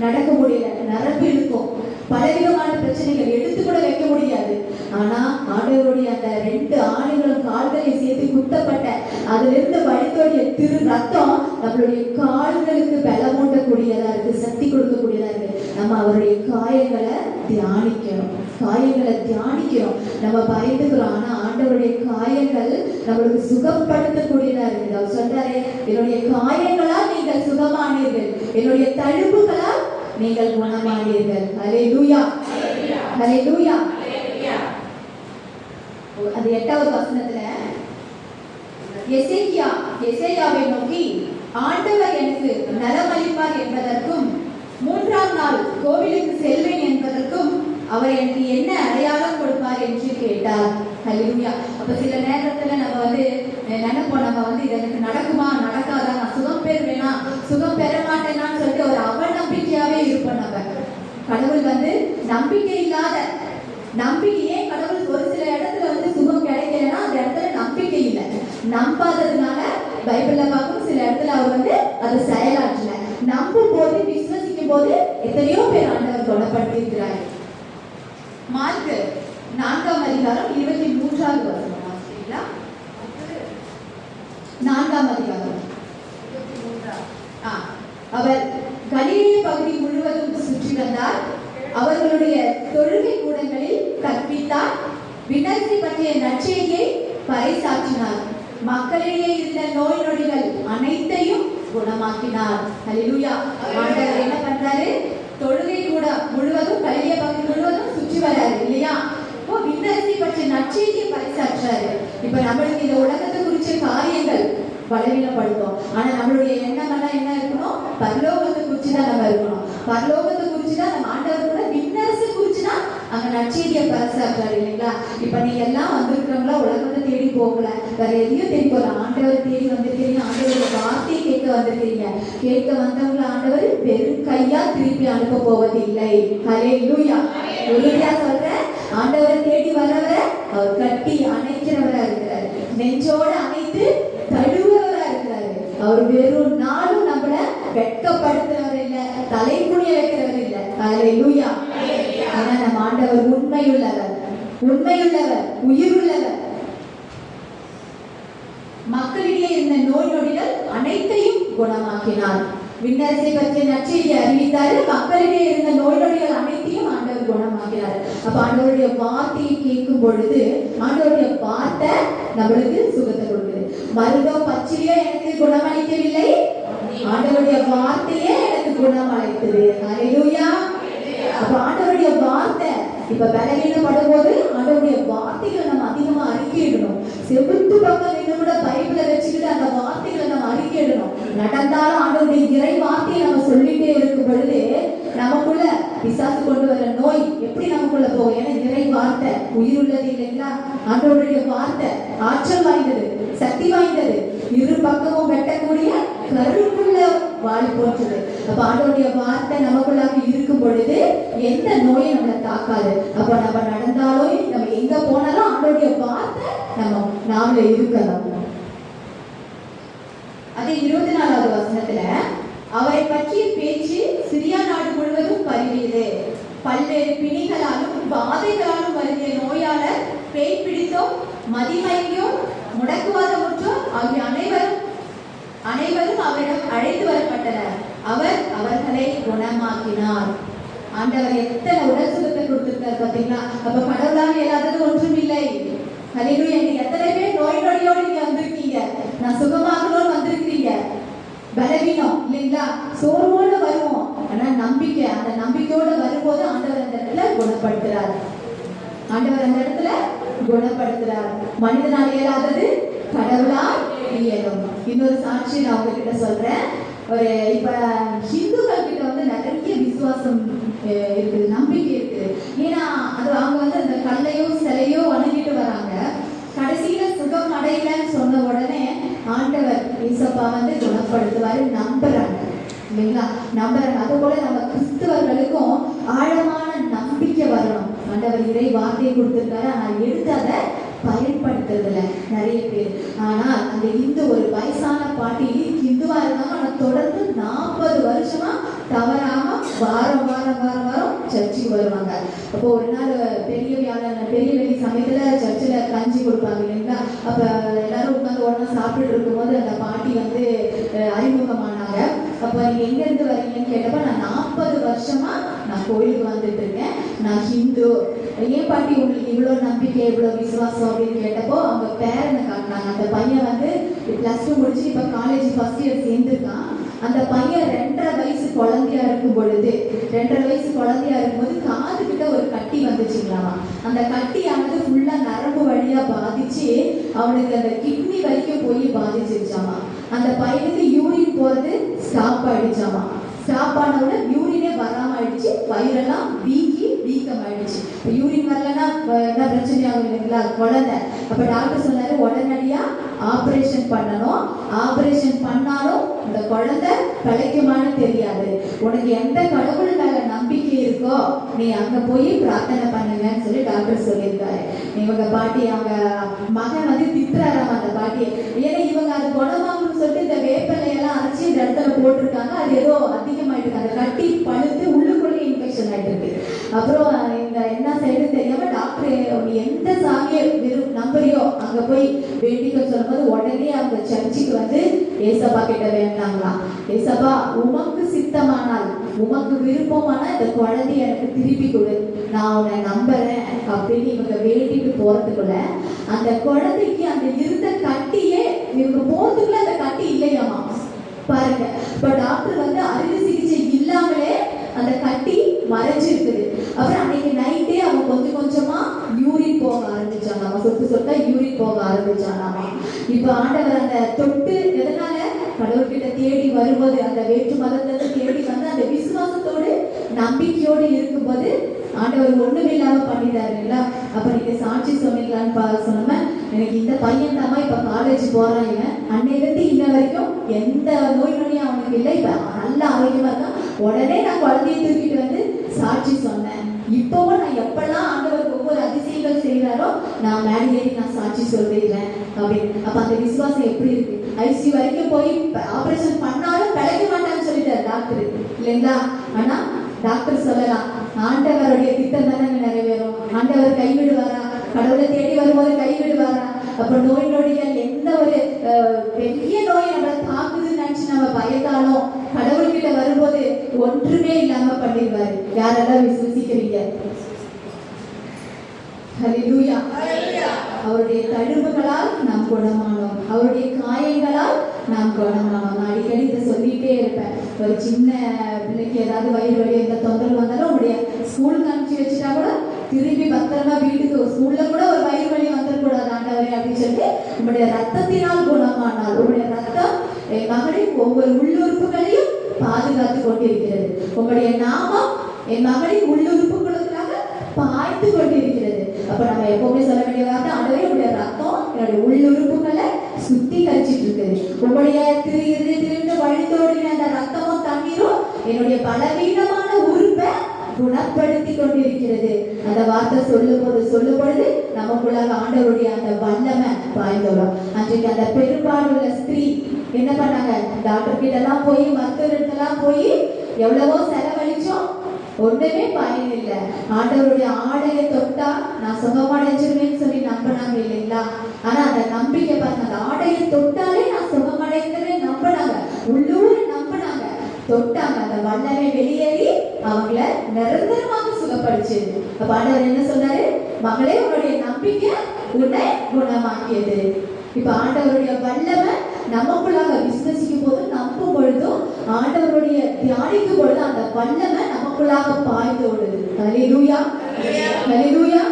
நடக்க முடியல, நரம்பு இருக்கும், பலவிதமான பிரச்சனைகள், எடுத்து கூட வைக்க முடியாது. ஆனா ஆண்டவருடைய அந்த 2 ஆணிகளும் கால்களை சேர்த்து குத்தப்பட்ட அதிலிருந்து வழித்தோடிய திரு ரத்தம் நம்மளுடைய கால்களுக்கு பலமூட்டக்கூடியதா இருக்கு, சக்தி கொடுக்கக்கூடியதா இருக்கு. நம்ம அவருடைய காயங்களை தியானிக்கணும், காயங்களை தியானிக்கிறோம். நம்ம பயந்துக்கிறோம், ஆனா ஆண்டவருடைய காயங்கள் நம்மளுக்கு சுகப்படுத்தக்கூடியதா இருக்குது. அவர் சொல்றாரு, என்னுடைய காயங்களால் நீங்கள் சுகமானீர்கள், என்னுடைய தழும்புகளால் நீங்கள் குணமானீர்கள். ஹல்லேலூயா, ஹல்லேலூயா. அது 8வது வசனத்துல எசேக்கியாவை நோக்கி, ஆண்டவர் எனக்கு நலமளிப்பார் என்பதற்கும் 3ஆம் நாள் கோவிலுக்கு செல்வேன் என்பதற்கும் அவர் எனக்கு என்ன அடையாளம் கொடுப்பார் என்று கேட்டார். ஹல்லேலூயா. அப்ப சில நேரத்துல நம்ம வந்து நினைப்போம், நம்ம வந்து இது எனக்கு நடக்குமா நடக்காதா, நான் சுகம் பெறுவேனா சுகம் பெற மாட்டேனான்னு சொல்லிட்டு ஒரு அவநம்பிக்கையாவே இருப்போம். நம்ம கடவுள் வந்து நம்பிக்கை இல்லாத, நம்பிக்கையே கடவுள் ஒரு சில இடத்துல வந்து சுகம் கிடைக்கலன்னா அந்த இடத்துல நம்பிக்கை இல்லை, நம்பாததுனால பைபிள்ல பார்க்கும் சில இடத்துல அவர் வந்து அதை செயலாற்றல. நம்பும் போது, விசுவசிக்கும் போது எத்தனையோ பேர் ஆண்டவர் குணப்படுத்தி இருக்கிறார். மார்க் 4ஆம் அதிகாரம் 23வது வசனம். சரிங்களா? 4ஆம் அதிகாரம். அவர் கலிலேய பகுதி முழுவதும் சுற்றி வந்தார், அவர்களுடைய தொழுகை கூடங்களில் கற்பித்தார், விண்ணரசை பற்றிய நற்செய்தியை பறைசாற்றினார், மக்களிடையே இருந்த நோய் நொடிகள் அனைத்தையும் குணமாக்கினார். ஹல்லேலூயா. ஆண்டவர் என்ன பண்றாரு? தொழுகை கூட முழுவதும், கலிலேய பகுதி முழுவதும் சுற்றி வராரு இல்லையா? இப்போ விண்ணரசை பற்றிய நற்செய்தியை பறைசாற்றாரு. இப்ப நம்மளுக்கு இந்த உலகத்தை குறிச்ச காரியங்கள் பலவீனப்படுத்தும், ஆனா நம்மளுடைய எண்ணம் எல்லாம் என்ன இருக்கணும்? பரலோகத்தை குறிச்சுதான் நம்ம இருக்கணும். பரலோகத்தை குறிச்சுதான் நம்ம ஆண்டவர் கூட விண்ணரசை குறிச்சுதான் அங்க நற்செய்தியை பறைசாற்றாரு இல்லைங்களா? இப்ப நீங்க எல்லாம் வந்திருக்கிறவங்களா உலகத்தை தேடி போகல, வேற எதையும் தேடி போகல, ஆண்டவர் தேடி வந்திருக்கிறீங்க, ஆண்டவருடைய வார்த்தையை கேட்க வந்திருக்கிறீங்க. கேட்க வந்தவங்களை ஆண்டவர் வெறும் கையா திருப்பி அனுப்ப போவதில்லை. ஹல்லேலூயா. உறுதியா சொல்றேன், ஆண்டவரை தேடி வரவரை அவர் கட்டி அணைக்கிறவரா இருக்கிறார், நெஞ்சோட அணைத்து தழுவுறவரா இருக்கிறாரு. அவர் வெறும் நாளும் நம்மள வெட்கப்படுத்துறவர் இல்ல, தலைக்குனிய வைக்கிறவர் இல்ல. ஹல்லேலூயா. ஆனா நம்ம ஆண்டவர் உண்மையுள்ளவர், உண்மையுள்ளவர், உயிருள்ளவர். மக்களிடையே இருந்த நோய் நொடிகள் அனைத்தையும் குணமாக்கினார். விண்ணரசை பற்றிய நற்செய்தியை அறிவித்தாரு, மக்களிடையே இருந்த நோய் நொடிகள் அனைத்தையும் ஆண்டவர் குணமாக்கினார். அப்ப ஆண்டவருடைய வார்த்தையை கேட்கும் பொழுது ஆண்டவருடைய வார்த்தை நம்மளுக்கு சுகத்தை கொடுக்குது. மருந்தோ பச்சிலையோ எனக்கு குணமளிக்கவில்லை, ஆண்டவருடைய வார்த்தையே எனக்கு குணமளித்தது. ஹல்லேலூயா. அப்ப ஆண்டவருடைய வார்த்தை இப்ப பலவீனப்படும் போது ஆண்டவருடைய வார்த்தைகளை நம்ம அதிகமா அறிக்கையிடணும். செவுத்து பக்கம் நின்று கூட பைபிளை வச்சுக்கிட்டு அந்த வார்த்தைகளை நம்ம அறிக்கையிடணும். நடந்தாலும் ஆண்டவருடைய இறை வார்த்தையை நம்ம சொல்லிட்டே இருக்கும் பொழுது நமக்குள்ள பிசாசு கொண்டு வர நோய் எப்படி நமக்குள்ள போகும்? ஏன்னா இறை வார்த்தை உயிர் உள்ளது இல்லைங்களா? ஆண்டவருடைய வார்த்தை ஆற்றல் வாய்ந்தது, சக்தி வாய்ந்தது, இரு பக்கமும் வெட்டக்கூடிய கருப்புள்ள வாள் போன்றது. அப்ப ஆண்டவருடைய வார்த்தை நமக்குள்ளாக இருக்கும் பொழுது எந்த நோயும் நம்மளை தாக்காது. அப்ப நம்ம நடந்தாலும் நம்ம எங்க போனாலும் ஆண்டவருடைய வார்த்தை நம்ம நாமள இருக்கணும். அதே 24வது வசனத்துல அவரை பற்றிய பேச்சு சிரியா நாடு முழுவதும் பரவியது. பல்வேறு பிணிகளாலும் பாதைகளாலும் வருகிற நோயாளர், பேய் பிடித்தோம், மதிமயங்கியோம், முடக்குவாதமுற்றோர் ஆகிய அனைவரும் அவரிடம் அழைத்து வரப்பட்டனர். அவர் அவர்களை குணமாக்கினார். ஆண்டவர் எத்தனை உடல் சுகத்தை கொடுத்திருக்கார் பாத்தீங்களா? அப்ப கடவுளால் இயலாதது ஒன்றும் இல்லை. ஹல்லேலூயா. நீங்க எத்தனை பேர் நோய் நொடியோடு நீங்க வந்திருக்கீங்க, நான் சுகமாகணும்னு வந்திருக்கீங்க. பலவீனம் இல்லைங்களா, சோர்வோடு வருவோம். ஆனா நம்பிக்கை, அந்த நம்பிக்கையோடு வரும்போது ஆண்டவர் அந்த இடத்துல குணப்படுத்துறார். ஆண்டவர் அந்த இடத்துல குணப்படுத்துறார். மனிதனால் இயலாதது கடவுளால் இயலும். இன்னொரு சாட்சி நான் உங்ககிட்ட சொல்றேன். இப்ப ஹிந்துக்கள் கிட்ட வந்து நிறைய விசுவாசம் இருக்குது, நம்பிக்கை இருக்குது. ஏன்னா அது அவங்க வந்து அந்த கல்லையோ சிலையோ வணங்கிட்டு வராங்க. கடைசியில சுகம் அடையலன்னு சொன்ன உடனே ஆண்டவர் இயேசுப்பா வந்து குணப்படுத்துவாரு நம்புறாங்க இல்லைங்களா? நம்புறாங்க. அது போல நம்ம கிறிஸ்துவர்களுக்கும் ஆழமான நம்பிக்கை வரணும். ஆண்டவர் இறை வார்த்தையை கொடுத்திருக்காரு, ஆனா எடுத்து அதை பயன்படுத்துறதுல நிறைய பேர். ஆனால் அந்த இந்து ஒரு வயசான பாட்டி இந்துவா இருந்தாங்க, ஆனா தொடர்ந்து 40 வருஷமா தவறாம வாரம் வாரம் வாரம் வாரம் சர்ச்சுக்கு வருவாங்க. அப்போ ஒரு நாள் பெரிய வெள்ளி சமயத்துல சர்ச்சில் கஞ்சி கொடுப்பாங்க இல்லைங்களா? அப்ப எல்லாரும் உட்காந்து உடனே சாப்பிட்டு இருக்கும்போது அந்த பாட்டி வந்து அறிமுகமானாங்க. அப்ப நீங்க எங்க இருந்து வரீங்கன்னு கேட்டப்ப, நான் 40 வருஷமா நான் கோயிலுக்கு வந்துட்டு இருக்கேன், நான் ஹிந்து. ஏன் பாட்டி உங்களுக்கு இவ்வளவு நம்பிக்கை, இவ்வளவு விசுவாசம் அப்படின்னு கேட்டப்போ அவங்க பேரனை காட்டினாங்க. அந்த பையன் வந்து +2 முடிச்சு இப்ப காலேஜ் ஃபர்ஸ்ட் இயர் சேர்ந்துருக்கான். அந்த பையன் 2.5 வயசு குழந்தையா இருக்கும் பொழுது, 2.5 வயசு குழந்தையா இருக்கும்போது காது கிட்ட ஒரு கட்டி வந்துச்சுங்களாமா. அந்த கட்டியானது ஃபுல்லா நரம்பு வழியா பாதிச்சு அவனுக்கு அந்த கிட்னி வரைக்கும் போய் பாதிச்சிருச்சாமா. அந்த பையனுக்கு யூரின் போறது ஸ்டாப் ஆயிடுச்சாமா. ஸ்டாப் ஆனவுடனே யூரினே வராம ஆயிடுச்சு, வயிறெல்லாம் வீக்கம் ஆயிடுச்சு. யூரின் வரலன்னா என்ன பிரச்சனை ஆகும் இல்லைங்களா குழந்தை? அப்ப டாக்டர் சொன்னாரு உடனடியா ஆபரேஷன் பண்ணணும். ஆபரேஷன் பண்ணாலும் இந்த குழந்தை பிழைக்குமான்னு தெரியாது. உனக்கு எந்த கடவுள் மேல நம்பிக்கை இருக்கோ நீ அங்க போய் பிரார்த்தனை பண்ணுங்கன்னு சொல்லி டாக்டர் சொல்லியிருக்காரு. இவங்க பாட்டி, அவங்க மகன் வந்து திட்டுறாராம் அந்த பாட்டியை. ஏன்னா இவங்க அது குணமாகணும்னு சொல்லிட்டு இந்த வேப்பிலையெல்லாம் அரைச்சி இந்த இடத்துல போட்டிருக்காங்க. அது ஏதோ அதிகமாயிட்டு, அந்த கட்டி பழுத்து உள்ளுக்குள்ளே இன்ஃபெக்ஷன் ஆயிட்டு இருக்கு. அப்புறம் இந்த என்ன சைடு தெரியாம டாக்டர் எந்த சாமியை நம்புறியோ அங்க போய் வேண்டிக்க சொல்லும்போது உடனே அவங்க சர்ச்சுக்கு வந்து ஏசப்பா கிட்ட வேண்டாங்களா, ஏசப்பா உமக்கு சித்தமானால், உமக்கு விருப்பமான இந்த குழந்தைய எனக்கு திருப்பி கொடு, நான் உன்னை நம்புறேன் அப்படின்னு இவங்க வேண்டிட்டு போறதுக்குள்ள அந்த குழந்தைக்கு அந்த இருந்த கட்டியே இவங்க போறதுக்குள்ள அந்த கட்டி இல்லையாமா பாருங்க. இப்ப டாக்டர் வந்து அறுவை சிகிச்சை இல்லாமலே அந்த கட்டி மறைஞ்சிருக்குது. அப்புறம் அன்னைக்கு நைட்டே அவன் கொஞ்சம் கொஞ்சமா யூரின் போக ஆரம்பிச்சான். அவன் சொட்டா யூரின் போக ஆரம்பிச்சானாமா. இப்ப ஆண்டவர் அந்த தொட்டு எதனால கடவுள்கிட்ட தேடி வரும்போது, அந்த வேற்று மதத்தை தேடி வந்து அந்த விசுவாசத்தோடு நம்பிக்கையோடு இருக்கும்போது ஆண்டவர் ஒண்ணுமே இல்லாம பண்ணிட்டாருங்களா? அப்ப நீங்க சாட்சி சொன்னீங்களான்னு சொன்ன எனக்கு இந்த பையன் தாமா இப்ப காலேஜ் போறான். இவன் அன்னையிலிருந்து இன்ன வரைக்கும் எந்த நோய் நொடியும் அவனுக்கு இல்லை, இப்ப நல்ல ஆரோக்கியமா இருக்கான். உடனே நான் குழந்தைய தூக்கிட்டு வந்து சாட்சி சொன்னேன். இப்பவும் நான் எப்பெல்லாம் ஆண்டவர் ஒவ்வொரு அதிசயங்கள் செய்யறாரோ நான் மேலே ஏறி நான் சாட்சி சொல்றேன் அப்படின்னு. அப்ப அந்த விசுவாசம் எப்படி இருக்கு? ஐசியூ வரைக்கும் போய் ஆபரேஷன் பண்ணாலும் பிழைக்க மாட்டான்னு சொல்லிட்டாரு டாக்டர் இல்லைங்களா? ஆனா டாக்டர் சொல்லலாம், ஆண்டவருடைய திட்டம் தானே நிறைவேறும். ஆண்டவர் கைவிடுவாரா? கடவுளை தேடி வரும்போது கைவிடுவாரா? அப்ப நோய் நொடிகள் எந்த ஒரு பெரிய நோய் நம்மளை தாக்குதுன்னு நினைச்சு நம்ம பயந்தாலும் கடவுள்கிட்ட வரும்போது ஒன்றுமே இல்லாம பண்ணிடுவாரு. யாரெல்லாம் விசுவசிக்கிறீங்க? ஹல்லேலூயா. அவருடைய தழும்புகளால் நாம் குணமானோம், அவருடைய காயங்களால் நாம் குணமானோம். நான் அடிக்கடி இதை சொல்லிட்டே இருப்பேன். ஒரு சின்ன பிள்ளைக்கு ஏதாவது வயிறு வலி எந்த தொந்தரவு வந்தாலும் உடைய ஸ்கூலுக்கு அனுப்பிச்சு வச்சுட்டா கூட திரும்பி பத்திரமா வீட்டுக்கு, ஸ்கூல்ல கூட ஒரு வயிறு வலி வந்துடக்கூடாது ஆண்டவரே அப்படின்னு சொல்லி உங்களுடைய ரத்தத்தினால் குணமானால், உங்களுடைய ரத்தம் என் மகளின் ஒவ்வொரு உள்ளுறுப்புகளையும் பாதுகாத்து கொண்டிருக்கிறது. உங்களுடைய நாமம் என் மகளின் உள்ளுறுப்புகளுக்காக பாய்த்து கொண்டிருக்கிறது. அப்ப நம்ம எப்பவுமே சொல்ல வேண்டிய வார்த்தை, ஆண்டவரே உங்களுடைய ரத்தம் என்னுடைய உள்ளுறுப்புகளை சுத்திகரிச்சிட்டு இருக்குது. உங்களுடைய திரு வழித்தோடின அந்த ரத்தமும் தண்ணீரும் என்னுடைய பலவீனமான உறுப்பை குணப்படுத்தி கொண்டிருக்கிறது. அந்த வார்த்தை சொல்லும் பொழுது நமக்குள்ளாக ஆண்டவருடைய அந்த வல்லமை பாய்ந்தோடும். அன்றைக்கு அந்த பெரும்பாலுள்ள ஸ்திரீ என்ன பண்ணாங்க, டாக்டர் கிட்ட எல்லாம் போய் மருத்துவர்களெல்லாம் போய் எவ்வளவோ செலவழிச்சோம், ஒன்றுமே பயன் இல்லை. ஆண்டவருடைய ஆடையை தொட்டா நான் சுகமடைஞ்சிருவேன்னு சொல்லி நம்பினாங்க இல்லைங்களா? ஆனா அந்த நம்பிக்கை பாருங்க, அந்த ஆடையை தொட்டாலே நான் சுகமடைந்தவே நம்பினாங்க, உள்ளூர் நம்பினாங்க, தொட்டாங்க. அந்த வல்லமை வெளியேறி அவங்கள நிரந்தரமாக சுகப்படுச்சு. அப்ப ஆண்டவர் என்ன சொன்னாரு, மகளே உன்னுடைய நம்பிக்கை உன்னை குணமாக்கியது. இப்ப ஆண்டவருடைய வல்லமை நமக்குள்ளாக விசுவசிக்கும் போது, நம்பும் பொழுதும், ஆண்டவருடைய தியானிக்கும் பொழுது அந்த வல்லமை நமக்குள்ளாக பாய்ந்து ஓடுது. ஹல்லேலூயா, ஹல்லேலூயா.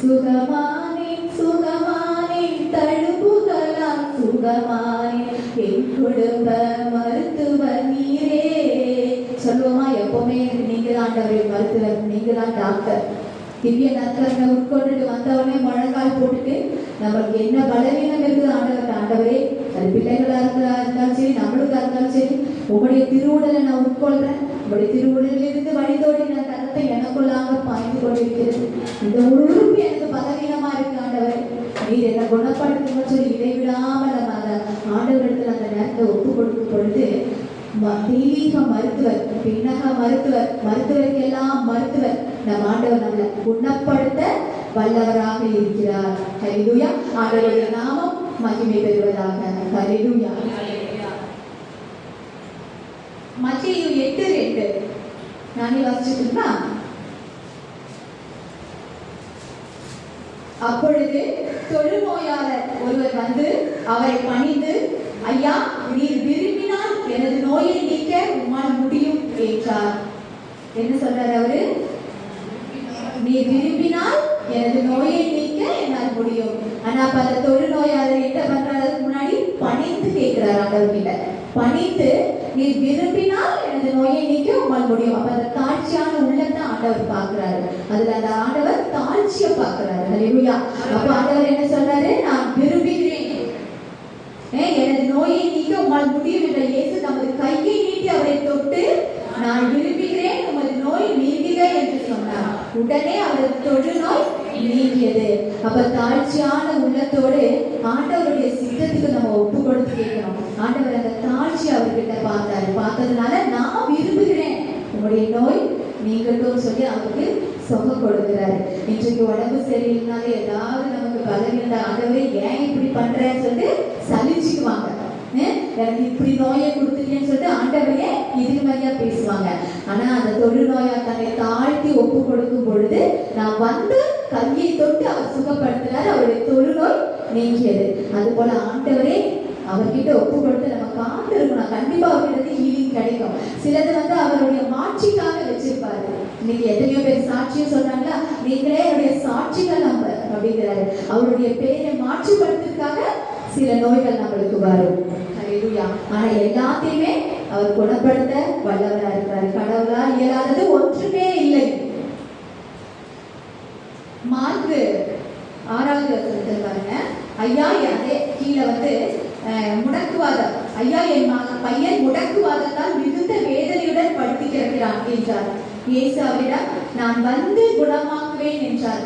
சுகமானே சுகமானே தழும்புகளால் சுகமானே என் குடும்ப மருத்துவர் நீரே. சொல்லுவோமா? எப்பவுமே நீங்க தான் ஆண்டவருடைய மருத்துவர், நீங்க தான் டாக்டர். திவ்ய நற்கரனை உட்கொண்டுட்டு வந்தவனே முழங்கால் போட்டுட்டு நம்மளுக்கு என்ன பலவீனம் இருக்குது ஆண்டவர், ஆண்டவரே அது பிள்ளைகளா இருந்தாலும் சரி, நம்மளுக்கா இருந்தாலும் சரி, உங்களுடைய திருவுடலை நான் உட்கொள்றேன், உங்களுடைய திருவுடலிலிருந்து வழிதோடின கரத்தை எனக்குள்ளாக பாய்ந்து கொண்டிருக்கிறது. இந்த உறுப்பு எனக்கு பலவீனமா இருக்கு ஆண்டவர், நீர் என்ன குணப்படுத்துங்க சொல்லி இடைவிடாமல் நம்ம அந்த ஆண்டவரிடத்துல அந்த நேரத்தை ஒப்பு கொடுக்கும் பொழுது தெய்வீக மருத்துவர், பின்னக மருத்துவர், மருத்துவருக்கெல்லாம் மருத்துவர் நம் ஆண்டவர் நம்மளை குணப்படுத்த வல்லவராக இருக்கிறார். ஹல்லேலூயா. ஆண்டவருடைய நாமம் மகிமை பெறுவதாக. ஹல்லேலூயா. மத்தேயு 8:2 நானே வாசிச்சுட்டா. அப்பொழுது தொழுநோயாளர் ஒருவர் வந்து அவரை பணிந்து, ஐயா, நீர் விரும்பினால் எனது நோயை நீக்க உம்மால் முடியும் என்றார். என்ன சொல்றாரு அவரு? நீர் விரும்பினால் எனது நோயை நீக்க என்னால் முடியும். ஆனா அப்ப அந்த தொழுநோயாளர் என்ன பண்றாரு? முன்னாடி பணிந்து கேட்கிறார் ஆண்டவர்கிட்ட. பணிந்து நீர் விரும்பினால் எனது நோயை நீக்க உம்மால் முடியும். அப்ப அந்த தாழ்ச்சியான உள்ளத்தை ஆண்டவர் பார்க்கிறாரு. அதுல அந்த ஆண்டவர் தாழ்ச்சியை பார்க்கிறாரு. ஹல்லேலூயா. அப்ப ஆண்டவர் என்ன சொல்றாரு? நான் விரும்புகிறேன், எனது நோயை நீக்க உம்மால் முடியும் என்ற இயேசு தமது கையை நீட்டி அவரை தொட்டு, நான் விரும்புகிறேன், உமது நோய் நீங்குக என்று சொன்னார். உடனே அவரது தொழுநோய் நீங்கியது. அப்ப தாழ்ச்சியான உள்ளத்தோடு ஆண்டவருடைய சித்தத்துக்கு நம்ம ஒப்பு கொடுத்து கேட்கணும். ஆண்டவர் அந்த தாழ்ச்சி அவர்கிட்ட பார்த்தாரு. பார்த்ததுனால நான் விரும்புகிறேன், உங்களுடைய நோய் நீங்கட்டும் சொல்லி அவருக்கு சுகம் கொடுக்கிறாரு. இன்றைக்கு உடம்பு சரியில்லைனாலே ஏதாவது நமக்கு பலவீனம், ஆண்டவரே ஏன் இப்படி பண்றேன்னு சொல்லிட்டு சலிச்சுக்குவாங்க. எனக்கு இப்படி நோயை கொடுத்துட்டேன்னு சொல்லிட்டு ஆண்டவரையே எதிர்மறையா பேசுவாங்க. ஆனா அந்த தொழுநோயா தன்னை தாழ்த்தி ஒப்பு கொடுக்கும் பொழுது, நான் வந்து கையை தொட்டு அவர் சுகப்படுத்தினார், அவருடைய தொழுநோய் நீங்கியது. அது போல ஆண்டவரே அவர்கிட்ட ஒப்பு கொடுத்து நம்ம காத்து இருக்கணும். கண்டிப்பா அவர்கிட்ட ஹீலிங் கிடைக்கும். சிலது வந்து அவருடைய மாட்சிக்காக வச்சிருப்பாரு. இன்னைக்கு எத்தனையோ பேர் சாட்சியும் சொல்றாங்களா, நீங்களே என்னுடைய சாட்சிகள் நம்ம அப்படிங்கிறாரு. அவருடைய பேரை மாற்றிப்படுத்துறதுக்காக சில நோய்கள் நம்மளுக்கு வரும். ஹல்லேலூயா. ஆனா எல்லாத்தையுமே அவர் குணப்படுத்த வல்லவரா இருக்கிறார். கடவுளால் இயலாதது ஒன்றுமே இல்லை. மார்க் 6வது வசனத்தில் பாருங்க, ஐயா அதே கீழே வந்து முடக்குவாதம், ஐயா என் பையன் முடக்குவாதத்தால் மிகுந்த வேதனையுடன் படுத்து கிடக்கிறான் என்றார். இயேசு அவரிடம், நான் வந்து குணமாக்குவேன் என்றார்.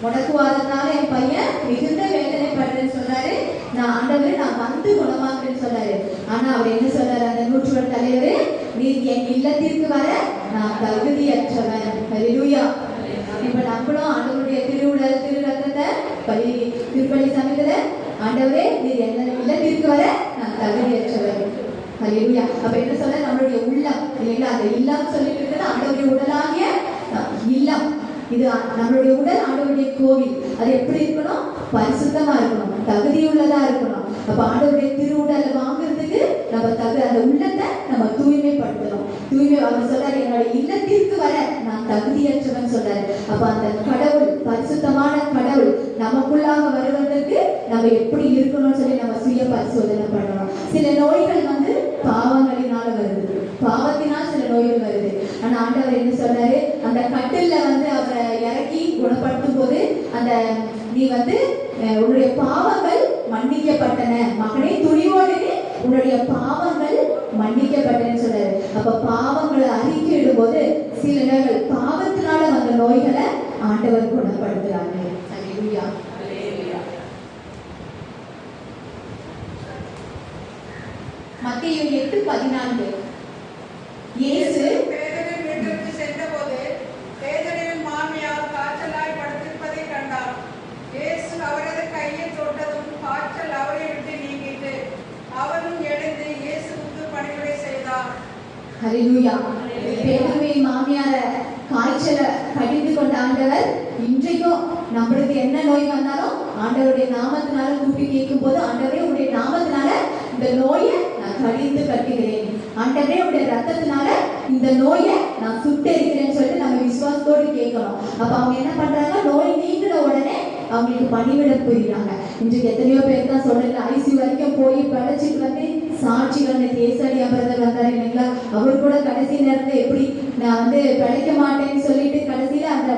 முடக்குவாதத்தால என் பையன் மிகுந்த வேதனைப்படுறேன்னு சொல்றாரு. நான் ஆண்டவரே நான் வந்து குணமாக்குறேன்னு சொல்றாரு. ஆனா அவர் என்ன சொல்றாரு? அந்த நூற்றுவர தலைவரே, நீர் என் இல்லத்திற்கு வர நான் தகுதியற்றவன். ஹல்லேலூயா. இப்ப நம்மளும் ஆண்டவருடைய திருவுடல் திரு ரத்தத்தை திருப்பலி சமயத்துல, ஆண்டவரே நீர் என் இல்லத்திற்கு வர நான் தகுதியற்றவன். ஹல்லேலூயா. அப்ப என்ன சொல்ற? நம்மளுடைய உள்ளம் இல்லைங்களா? அந்த இல்லம் சொல்லிட்டு இருக்கிறது ஆண்டவருடைய உடலாகிய இல்லம். இது நம்மளுடைய உடல் ஆண்டவருடைய கோவில். அது எப்படி இருக்கணும்? பரிசுத்தமா இருக்கணும், தகுதியுள்ளதா இருக்கணும். அப்ப ஆண்டவருடைய திருவுடலை வாங்குறதுக்கு நம்ம அந்த உள்ளத்தை நம்ம தூய்மைப்படுத்தணும். அவர் சொல்றாரு, என்னுடைய இல்லத்திற்கு வர நான் தகுதியற்றவன் சொல்றாரு. அப்ப அந்த கடவுள், பரிசுத்தமான கடவுள், நமக்குள்ளாக வருவதற்கு நம்ம எப்படி இருக்கணும்னு சொல்லி நம்ம சுய பரிசோதனை பண்ணணும். சில நோய்கள் வந்து பாவங்களினால வருது, பாவத்தினால் சில நோய்கள் வருது. ஆனா ஆண்டவர் என்ன சொன்னாரு, அந்த கட்டில்ல வந்து அவரை இறக்கி குணப்படுத்தும் போது அந்த நீ வந்து உன்னுடைய பாவங்கள் மன்னிக்கப்பட்டன மகனே, துணிவோடு உன்னுடைய பாவங்கள் மன்னிக்கப்பட்டன சொல்றாரு. அப்ப பாவங்களை அறிக்கையிடும் போது சில நேரங்கள் பாவத்தினால வந்த நோய்களை ஆண்டவர் குணப்படுத்துறாங்க. அல்லேலூயா. மத்தேயு 8:14 இயேசு பேதுருவின் வீட்டிற்கு சென்றபோது பேதுருவின் மாமியார் காய்ச்சலாய் படுத்திருப்பதை கண்டார். இயேசு அவரது கையை தொட்டதும் காய்ச்சல் அவரை விட்டு நீங்கிட்டு அவரும் எழுந்து இயேசுவுக்கு பணிவிடை செய்தார். ஹல்லேலூயா. பேதுருவின் மாமியார காய்ச்சலை கடிந்து கொண்ட ஆண்டவர் இன்றைக்கும் நம்மளுக்கு என்ன நோய் வந்தாலும் ஆண்டவருடைய நாமத்தினால கூப்பி கேட்கும் போது, ஆண்டவரே உடைய நாமத்தினால இந்த நோயை நான் கடிந்து கட்டுகிறேன், ஆண்டவரே உடைய ரத்தத்தினால இந்த நோயை நான் சுட்டெரிக்கிறேன்னு சொல்லிட்டு நம்ம விசுவாசத்தோடு கேட்கணும். அப்ப அவங்க என்ன பண்றாங்க, நோய் நீங்கின உடனே அவங்களுக்கு பணிவிட புரியுறாங்க. இன்றைக்கு எத்தனையோ பேர் தான் சொல்றேன், ஐசியூ வரைக்கும் போய் படைச்சிட்டு வந்து சாட்சிகள் தேசடி அபரதர் வந்தாரு இல்லைங்களா, அவர் கூட கடைசி நேரத்தில் எப்படி நான் வந்து பிழைக்க மாட்டேன்னு சொல்லிட்டு கடைசியில அந்த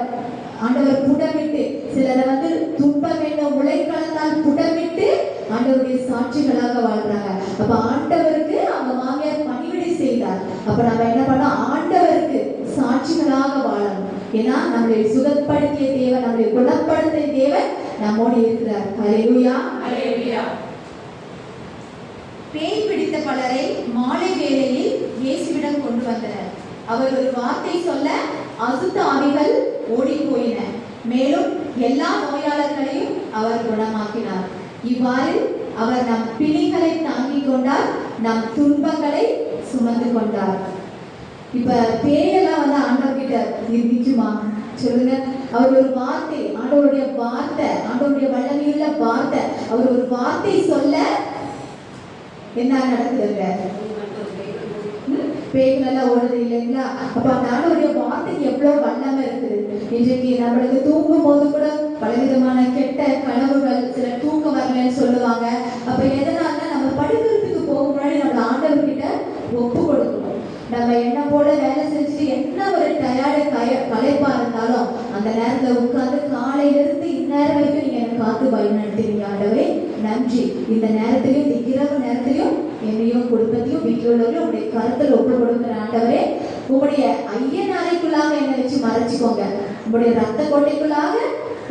ஆண்டவர் புடமிட்டு சிலரை வந்து துன்பம் என்னும் உழைக்களத்தால் புடமிட்டு ஆண்டவருடைய சாட்சிகளாக வாழ்றாங்க. அப்ப ஆண்டவருக்கு அவங்க மாமியார் பணிவிடை செய்தார். அப்ப நம்ம என்ன பண்ணோம், ஆண்டவருக்கு சாட்சிகளாக வாழணும். ஏன்னா நம்மளை சுகப்படுத்திய தேவன், நம்மளை குணப்படுத்திய தேவன் நம்மோடு இருக்கிறார். ஹல்லேலூயா. ஹல்லேலூயா. பேய் பிடித்த பலரை மாலை வேளையில் இயேசுவிடம் கொண்டு வந்தனர். அவர் ஒரு வார்த்தை சொல்ல அசுத்த ஆவிகள் ஓடி போயின. மேலும் எல்லா நோயாளர்களையும் அவர் குணமாக்கினார். இவ்வாறு அவர் நம் பிணிகளை தாங்கிக் கொண்டார், நம் துன்பங்களை சுமந்து கொண்டார். இப்ப பேயெல்லாம் வந்து ஆண்டவர்கிட்ட நிற்குமா சொல்லுங்க. அவர் ஒரு வார்த்தை, ஆண்டவருடைய வார்த்தை, ஆண்டவருடைய வல்லமையுள்ள வார்த்தை, அவர் ஒரு வார்த்தை சொல்ல என்ன நடக்குதுங்க, பேய்கள் எல்லாம் ஓடுது இல்லைங்களா. அப்ப அந்த ஆண்டவருடைய வார்த்தைக்கு எவ்வளவு வல்லமை இருக்குது. இன்றைக்கு நம்மளுக்கு தூங்கும் போது கூட பலவிதமான கெட்ட கனவுகள், சில தூக்கம் வரலன்னு சொல்லுவாங்க. அப்ப எதனால நம்ம படுக்கிறதுக்கு போக முன்னாடி நம்ம ஆண்டவர்கிட்ட ஒப்பு கொடுக்கணும். நம்ம என்ன போல வேலை செஞ்சுட்டு என்ன ஒரு டயர்டு களைப்பா இருந்தாலும் அந்த நேரத்துல உட்கார்ந்து காலையிலிருந்து இந்நேரம் வரைக்கும் நீங்க எனக்கு காத்து பயன்படுத்துறீங்க, ஆண்டவரே நன்றி. இந்த நேரத்திலையும் இந்த இரவு நேரத்திலையும் என்னையும் குடும்பத்தையும் வீட்டில் உள்ளவரையும் உங்களுடைய கருத்தில் ஒப்பு கொடுக்குற ஆண்டவரே, உங்களுடைய ஐயன் அறைக்குள்ளாக என்னை வச்சு மறைச்சிக்கோங்க, உங்களுடைய ரத்த கோட்டைக்குள்ளாக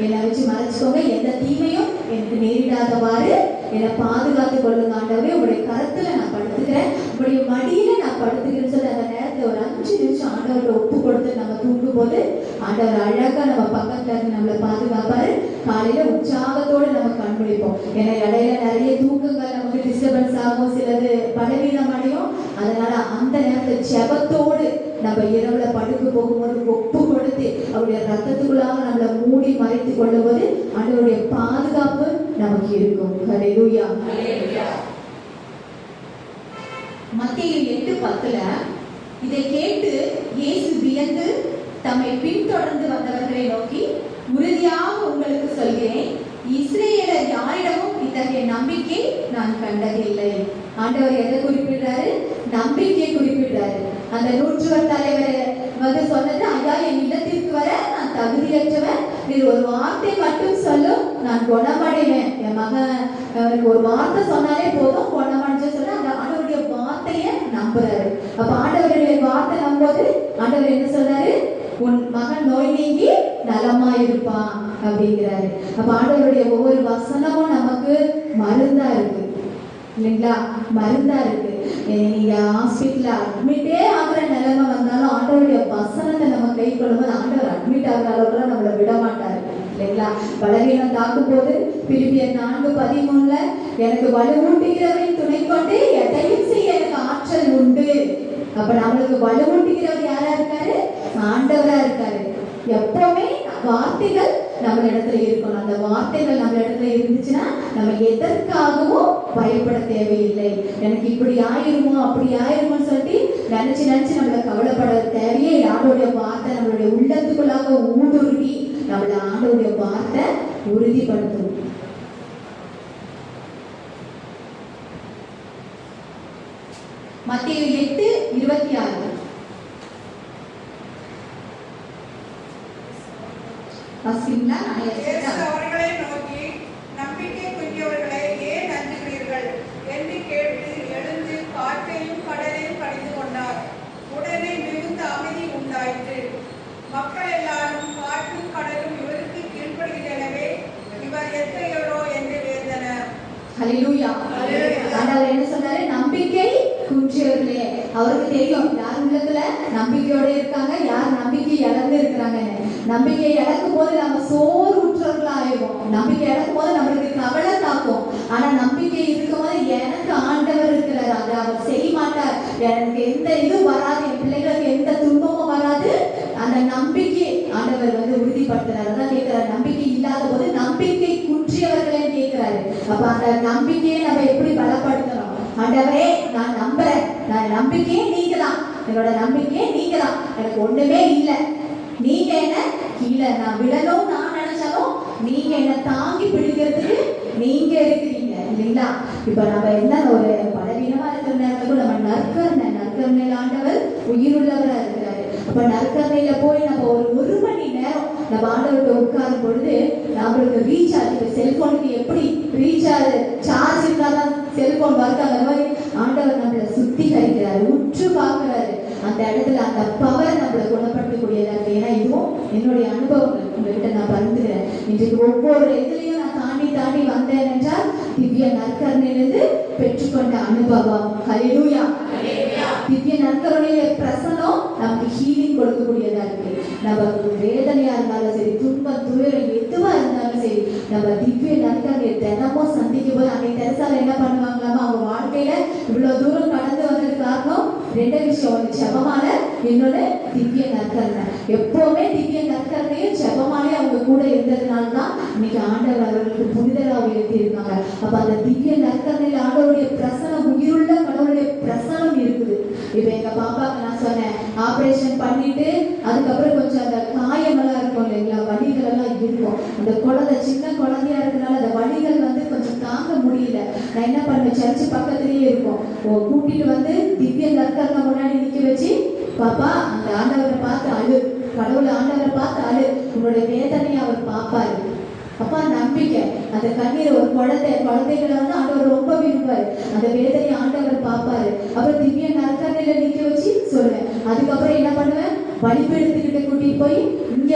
என்னை வச்சு மறைச்சிக்கோங்க, எந்த தீமையும் எனக்கு நேரிடாதவாறு என்னை பாதுகாத்து கொள்ளுங்க ஆண்டவரே. உங்களுடைய கருத்துல நான் படுத்துக்கிறேன், உங்களுடைய மடியில நான் படுத்துக்கிறேன்னு சொல்லி அந்த நேரத்தில் ஒரு 5 நிமிஷம் ஆண்டவர்கிட்ட ஒப்பு கொடுத்து நம்ம தூங்கும் போது ஆண்டவர் அழகா நம்ம பக்கத்துல இருந்து நம்மளை பாதுகாப்பாரு. காலையில உற்சாகத்தோடு நம்ம கண்பிடிப்போம். ஏன்னா இடையில நிறைய தூக்கங்கள் நமக்கு டிஸ்டர்பன்ஸ் ஆகும், சிலது பலவீனம் அடையும். அதனால அந்த நேரத்தில் ஜெபத்தோடு நம்ம இரவுல படுக்க போகும்போது ஒப்பு கொடுத்து அவருடைய ரத்தத்துக்குள்ளாக நம்மளை மூடி மறைத்து கொள்ளும் போது ஆண்டவருடைய பாதுகாப்பு நமக்கு இருக்கும். ஹல்லேலூயா. மத்தேயு 8:10 இதை கேட்டு இயேசு வியந்து தம்மை பின்தொடர்ந்து வந்தவர்களை நோக்கி, உறுதியாக உங்களுக்கு சொல்கிறேன், இஸ்ரேலர் யாரிடமும் இத்தகைய நம்பிக்கை நான் கண்டதில்லை. ஆண்டவர் எதை குறிப்பிடுறாரு, நம்பிக்கை குறிப்பிடுறாரு. அந்த நூற்றுவர் தலைவர் வந்து சொன்னது, ஐயா என் இல்லத்திற்கு வர நான் தகுதியற்றவன், நீர் ஒரு வார்த்தை மட்டும் சொல்லும் நான் குணமடைவேன். என் மகன் ஒரு வார்த்தை சொன்னாலே போதும் குணமடைஞ்சு சொல்ல அந்த ஆண்டவருடைய வார்த்தையை நம்புறாரு. அப்ப ஆண்டவருடைய வார்த்தை நம்போது ஆண்டவர் என்ன சொல்றாரு, உன் மகன் நோய் நீங்கி நலமா இருப்பான் அப்படிங்கிறாரு. அப்ப ஆண்டவருடைய ஒவ்வொரு வசனமும் நமக்கு மருந்தா இருக்கு இல்லைங்களா, மருந்தா இருக்கு. நீங்க ஹாஸ்பிட்டல்ல அட்மிட்டே ஆகிற நிலைமை வந்தாலும் ஆண்டவருடைய வசனத்தை நம்ம கை கொள்ளும்போது ஆண்டவர் அட்மிட் ஆகிற அளவுக்கு நம்மளை விட மாட்டாரு இல்லைங்களா. பலவீனம் தாக்கும் போது பிலிப்பியர் 4:13 எனக்கு வலுவூட்டுகிறவரின் துணை கொண்டு எதையும் செய்ய எனக்கு ஆற்றல் உண்டு. அப்ப நம்மளுக்கு வலுவூட்டுகிறவர் யாரா இருக்காரு, ஆண்டவரா இருக்காரு. எப்பவுமே வார்த்தைகள் நம்ம இடத்துல இருக்கணும். அந்த வார்த்தைகள் நம்ம இடத்துல இருந்துச்சுன்னா நம்ம எதற்காகவும் பயப்பட தேவையில்லை. எனக்கு இப்படி ஆயிருமோ அப்படி ஆயிருமோன்னு சொல்லிட்டு நினைச்சு நம்மளை கவலைப்பட தேவையே. யாருடைய வார்த்தை நம்மளுடைய உள்ளத்துக்குள்ளாக ஊடுருவி நம்மள ஆண்டவருடைய வார்த்தை உறுதிப்படுத்தும். மத்தேயு 8:26 வாசிங்களா? அவர்களை நோக்கி, நம்பிக்கைக்குரியவர்களே, ஏன் அஞ்சுகிறீர்கள் என்று கேட்டு எழுந்து காற்றையும் கடலையும் கடிந்து கொண்டார். உடனே மிகுந்த அமைதி உண்டாயிற்று. மக்கள் எல்லாரும் காற்றும் கடலும் இவருக்கு கீழ்ப்படுகிறனவே, இவர் எத்தகையவரோ என்று வேந்தனர். ஹல்லேலூயா. ஆண்டவர் என்ன சொன்னாரு? நம்பிக்கை குன்றியவர்களே. அவருக்கு தெரியும் யார் உள்ளத்துல நம்பிக்கையோட இருக்காங்க, யார் நம்பிக்கை இழந்து இருக்கிறாங்கன்னு. நம்பிக்கை இழக்கும் போது நம்ம சோர்வுற்றவர்களா ஆயிடுவோம். நம்பிக்கை இழக்கும் போது நம்மளுக்கு கவலை தாக்கும். ஆனா நம்பிக்கை இருக்கும் போது எனக்கு ஆண்டவர் இருக்கிறார், அதை அவர் செய்ய மாட்டார், எனக்கு எந்த இதுவும் வராது, என் பிள்ளைகளுக்கு எந்த துன்பமும் வராது, அந்த நம்பிக்கை ஆண்டவர் உறுதிப்படுத்துறாரு. அதான் கேட்கிறாரு, நம்பிக்கை இல்லாத போது நம்பிக்கை குன்றியவர்களே கேட்கிறாரு. அப்ப அந்த நம்பிக்கையை நம்ம எப்படி பலப்படுத்தணும்? ஆண்டவரே, நான் நம்புறேன், நான் நம்பிக்கையே நீங்க தான், என்னோட நம்பிக்கையே நீங்க தான், எனக்கு ஒண்ணுமே இல்லை, நீங்க என்ன கீழே நான் விடணும் நான் நினைச்சாலும் நீங்க என்ன தாங்கி பிடிக்கிறதுக்கு நீங்க இருக்கிறீங்க இல்லைங்களா? இப்ப நம்ம என்ன ஒரு பலவீனமா இருக்கிற நேரத்துக்கு நம்ம நற்கருணையில ஆண்டவர் உயிருள்ளவரா இருக்கிறாரு. அப்ப நற்கருணையில போய் நம்ம ஒரு மணி நேரம் நம்ம ஆண்டவர்கிட்ட உட்காரும் பொழுது நம்மளுக்கு ரீசார்ஜ், இப்ப செல்போனுக்கு எப்படி ரீசார்ஜ் சார்ஜ் இருந்தாதான் செல்போன் வருது, அந்த மாதிரி ஆண்டவர் நம்மளை சுத்திகரிக்கிறாரு, உற்று பார்க்கிறாரு. அந்த இடத்துல அந்த பவர் நம்மளை குணப்படுத்தக்கூடியதா இருக்கு. ஏன்னா இதுவும் என்னுடைய அனுபவங்கள் உங்ககிட்ட நான் பகிர்ந்துக்கிறேன். இன்றைக்கு ஒவ்வொரு இதுலையும் நான் தாண்டி வந்தேன் என்றால் திவ்ய நற்கருணையிலிருந்து பெற்றுக்கொண்ட அனுபவம். ஹல்லேலூயா. திவ்ய நற்கருணையில பிரசனம் நமக்கு ஹீலிங் கொடுக்கக்கூடியதா இருக்கு. நம்ம வேதனையா இருந்தாலும் சரி, துன்பம் துயரம் எதுவா இருந்தாலும் சரி, நம்ம திவ்ய நற்கருணையை தினமும் சந்திக்கும் போது அன்னை தெரசால என்ன பண்ணுவாங்களாமா, அவங்க வாழ்க்கையில இவ்வளவு தூரம் கடந்து வந்தது காரணம் ரெண்டு விஷயம், ஒன்று ஜெபமால, இன்னொன்னு திவ்ய நற்கருணை. எப்பவுமே திவ்ய நற்கருணையும் ஜெபமாலே அவங்க கூட இருந்ததுனாலதான் இன்னைக்கு ஆண்டவர் அவர்களுக்கு புனிதராக உயர்த்தி இருக்காங்க. அப்ப அந்த திவ்ய நற்கருணையில ஆண்டவருடைய பிரசனம், உயிருள்ள கடவுளுடைய பிரசனம் இருக்குது. இப்ப எங்க பாப்பாக்கு நான் சொன்னேன், ஆபரேஷன் பண்ணிட்டு அதுக்கப்புறம் கொஞ்சம் அந்த காயமெல்லாம் இருக்கும் இல்லைங்களா, வலிகள் எல்லாம் இருக்கும். அந்த குழந்தை சின்ன குழந்தையா இருக்கனால அந்த வலிகள் கொஞ்சம் தாங்க முடியல. நான் என்ன பண்ணுவேன், சர்ச்சு பக்கத்திலேயே இருக்கும், கூட்டிட்டு திவ்ய நற்கருணை முன்னாடி நிக்க வச்சு, பாப்பா அந்த ஆண்டவரை பார்த்து அழு, கடவுளை ஆண்டவரை பார்த்து அழு, உன்னுடைய வேதனையை அவர் பார்ப்பாரு. அப்பா நம்பிக்கை, அந்த கண்ணீர் ஒரு குழந்தைகளை ஆண்டவர் ரொம்ப விரும்புவாரு, அந்த வேதனையை ஆண்டவர் பார்ப்பாரு. அப்புறம் திவ்ய நற்கருணையில நிக்க வச்சு சொல்லுவேன். அதுக்கப்புறம் என்ன பண்ணுவேன், பலிபீடத்துக்கிட்ட கூட்டிட்டு போய் இங்க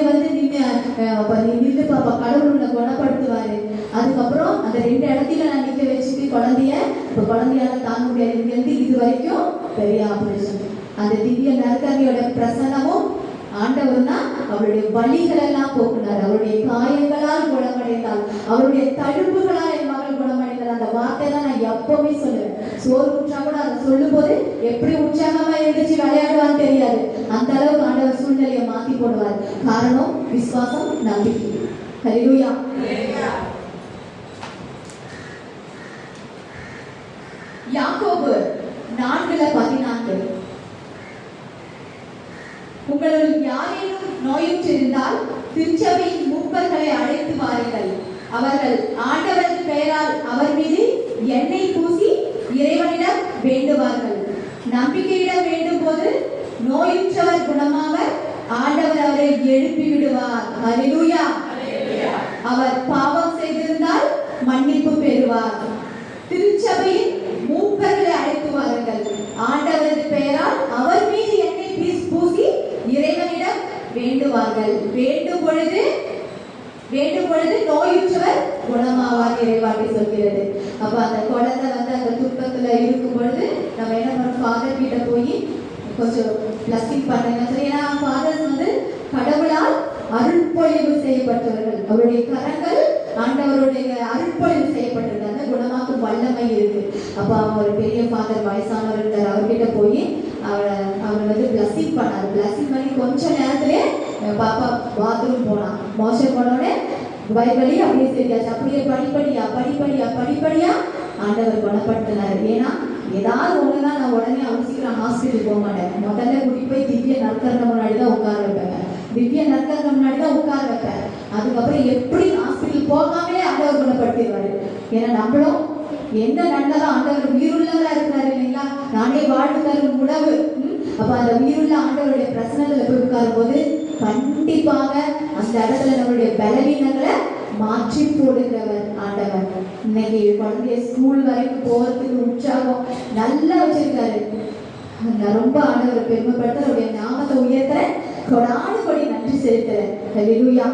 நின்று பாப்பா, கடவுள் உன்னை குணப்படுத்துவாரு. அதுக்கப்புறம் அந்த ரெண்டு இடத்துல நான் நிக்க வச்சுட்டு குழந்தையால தாங்க முடியாது, இங்க இருந்து இது வரைக்கும் பெரிய ஆபரேஷன். அந்த திவ்ய நற்கருணையோட பிரசனமும் ஆண்டவர் தான் அவருடைய வலிகள் எல்லாம் போக்குனார். அவருடைய காயங்களால் குணமடைந்தால், அவருடைய தழும்புகளால் என் மகள் குணமடைந்தால். அந்த வார்த்தை தான் நான் எப்பவுமே சொல்லுவேன். சோர்வுற்றா கூட அதை சொல்லும் போது எப்படி உற்சாகமா எழுந்திரிச்சு விளையாடுவான்னு தெரியாது, அந்த அளவுக்கு ஆண்டவர் சூழ்நிலையை மாத்தி போடுவார். காரணம் விசுவாசம், நம்பிக்கை. ஹல்லேலூயா. யாக்கோபு 4:14 உங்களுள் யாரேனும் நோயுற்றிருந்தால் திருச்சபையின் மூப்பர்களை அழைத்து வாருங்கள், அவர்கள் ஆண்டவரின் பெயரால் அவர் மீது எண்ணெய் பூசி இறைவனிடம் வேண்டுவார்கள். நம்பிக்கையிடம் வேண்டும் போது நோயுற்றவர் குணமாவர், ஆண்டவர் அவரை எழுப்பி விடுவார். ஹல்லேலூயா. அவர் பாவம் செய்திருந்தால் மன்னிப்பு பெறுவார். திருச்சபையின் மூப்பர்களை அழைத்து வாருங்கள், ஆண்டவரது பெயரால் அவர் மீது எண்ணெய் பூசி இறைவனிடம் வேண்டுவார்கள். வேண்டும் பொழுது நோயுற்றவர் குணமாவார் இறைவாக்கை சொல்கிறது. அப்ப அந்த குழந்தை அந்த துன்பத்துல இருக்கும் பொழுது நம்ம என்ன பண்ணோம், ஃபாதர் கிட்ட போய் கொஞ்சம் பிளஸிங் பண்ணுங்க. ஏன்னா ஃபாதர்ஸ் கடவுளால் அருட்பொழிவு செய்யப்பட்டவர்கள், அவருடைய கரங்கள் ஆண்டவருடைய அருட்பொழிவு செய்யப்பட்டிருக்காங்க, குணமாக்கும் வல்லமை இருக்கு. அப்ப அவங்க ஒரு பெரிய ஃபாதர் வயசானவர் இருந்தார், அவர்கிட்ட போய் அவர் பிளஸிங் பண்ணாரு. பிளஸிங் பண்ணி கொஞ்ச நேரத்திலே பாப்பா பாத்ரூம் போனான். மோஷன் போனோடனே பைபிளி அப்படியே தெரியாச்சு. அப்படியே படிப்படியா ஆண்டவர் குணப்படுத்தினாரு. ஏன்னா ஏதாவது ஒண்ணுனா நான் உடனே அவ்வளவு சீக்கிரம் ஹாஸ்பிட்டல் போக மாட்டேன். முதல்ல கூட்டிட்டு போய் திவ்ய நற்கருணை முன்னாடி தான் உட்கார வைப்பேன். திவ்ய நற்கருணை முன்னாடி தான் உட்கார வைப்பேன். அதுக்கப்புறம் எப்படி ஹாஸ்பிட்டல் போகாமே ஆண்டவர் குணப்படுத்திடுவாரு. ஏன்னா நம்மளும் என்ன நடந்தாலும் ஆண்டவர் உயிருள்ளவரா இருக்கிறாரு இல்லைங்களா? நானே வாழ்வு தரும் உணவு. அப்ப அந்த உயிருள்ள ஆண்டவருடைய பிரசனத்துல போய் உட்காரும் போது கண்டிப்பாக அந்த இடத்துல நம்மளுடைய பலவீனங்களை மாற்றி போடுகிறவர் ஆண்டவர். இன்னைக்கு குழந்தைய ஸ்கூல் வரைக்கும் போறதுக்கு உற்சாகம் நல்லா வச்சிருக்காரு. நான் ரொம்ப ஆண்டவர் பெருமைப்படுத்த அவருடைய நாமத்தை உயர்த்த கொடாடு கொடி நன்றி செலுத்துறேன். ஹல்லேலூயா.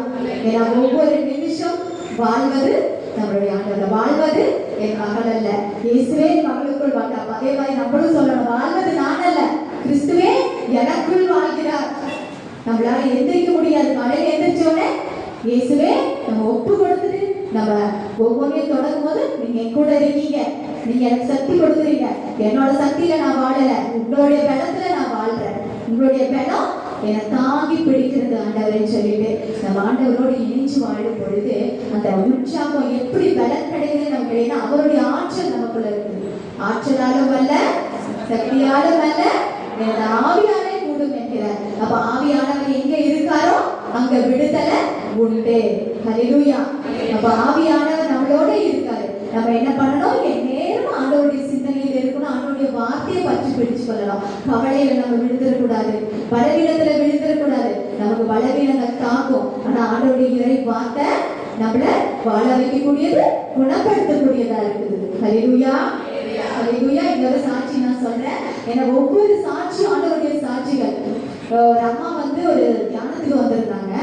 ஏன்னா ஒவ்வொரு நிமிஷம் வாழ்வது நம்மளுடைய ஆண்டவர், வாழ்வது என் மகள் அல்ல, இயேசுவே மகளுக்குள் வாழ்ந்தார். அதே மாதிரி நம்மளும் சொல்லணும், வாழ்வது நான் அல்ல, கிறிஸ்துவே எனக்குள் வாழ்கிறார். நம்மளால எந்திரிக்க முடியாது. காலையில எந்திரிச்சோடனே இயேசுவே நம்ம ஒப்பு கொடுத்துட்டு நம்ம ஒவ்வொன்றையும் தொடங்கும் போது நீங்க என் கூட இருக்கீங்க, நீங்க எனக்கு சக்தி கொடுக்குறீங்க, என்னோட சக்தியில நான் வாழல, உங்களுடைய பலத்துல நான் வாழ்றேன், உங்களுடைய பலம் என்னை தாங்கி பிடிக்கிறது ஆண்டவரேன்னு சொல்லிட்டு நம்ம ஆண்டவரோடு இணைஞ்சு வாழும் பொழுது அந்த உற்சாகம் எப்படி பலம் கிடைக்குது நமக்கு கிடையாது. அவருடைய ஆற்றல் நமக்குள்ள இருக்குது. ஆற்றலாலும் அல்ல, சக்தியாலும் அல்ல, எனது ஆவியாலே கூடும் என்கிறார். அப்ப ஆவியானவர் எங்க இருக்காரோ அங்க விடுதலை உண்டு. ஹல்லேலூயா. அப்ப ஆவியானவர் நம்மளோட இருக்காரு. நம்ம என்ன பண்ணணும்? என் நேரம் ஆண்டவருடைய சிந்தனையில் இருக்கணும். ஆண்டவருடைய வார்த்தையை பற்றி பிடிச்சு கொள்ளலாம். கவலையில நம்ம விழுந்துடக்கூடாது, பலவீனத்துல விழுந்துடக்கூடாது. நமக்கு பலவீனங்கள் தாக்கும். ஆனா ஆண்டவருடைய இறை வார்த்தை நம்மள வாழ வைக்கக்கூடியது, குணப்படுத்தக்கூடியதா இருக்குது. ஹல்லேலூயா. ஹல்லேலூயா. இன்னொரு சாட்சி நான் சொல்றேன். ஏன்னா ஒவ்வொரு சாட்சியும் ஆண்டவருடைய சாட்சிகள். ஒரு அம்மா ஒரு தியானத்துக்கு வந்திருந்தாங்க.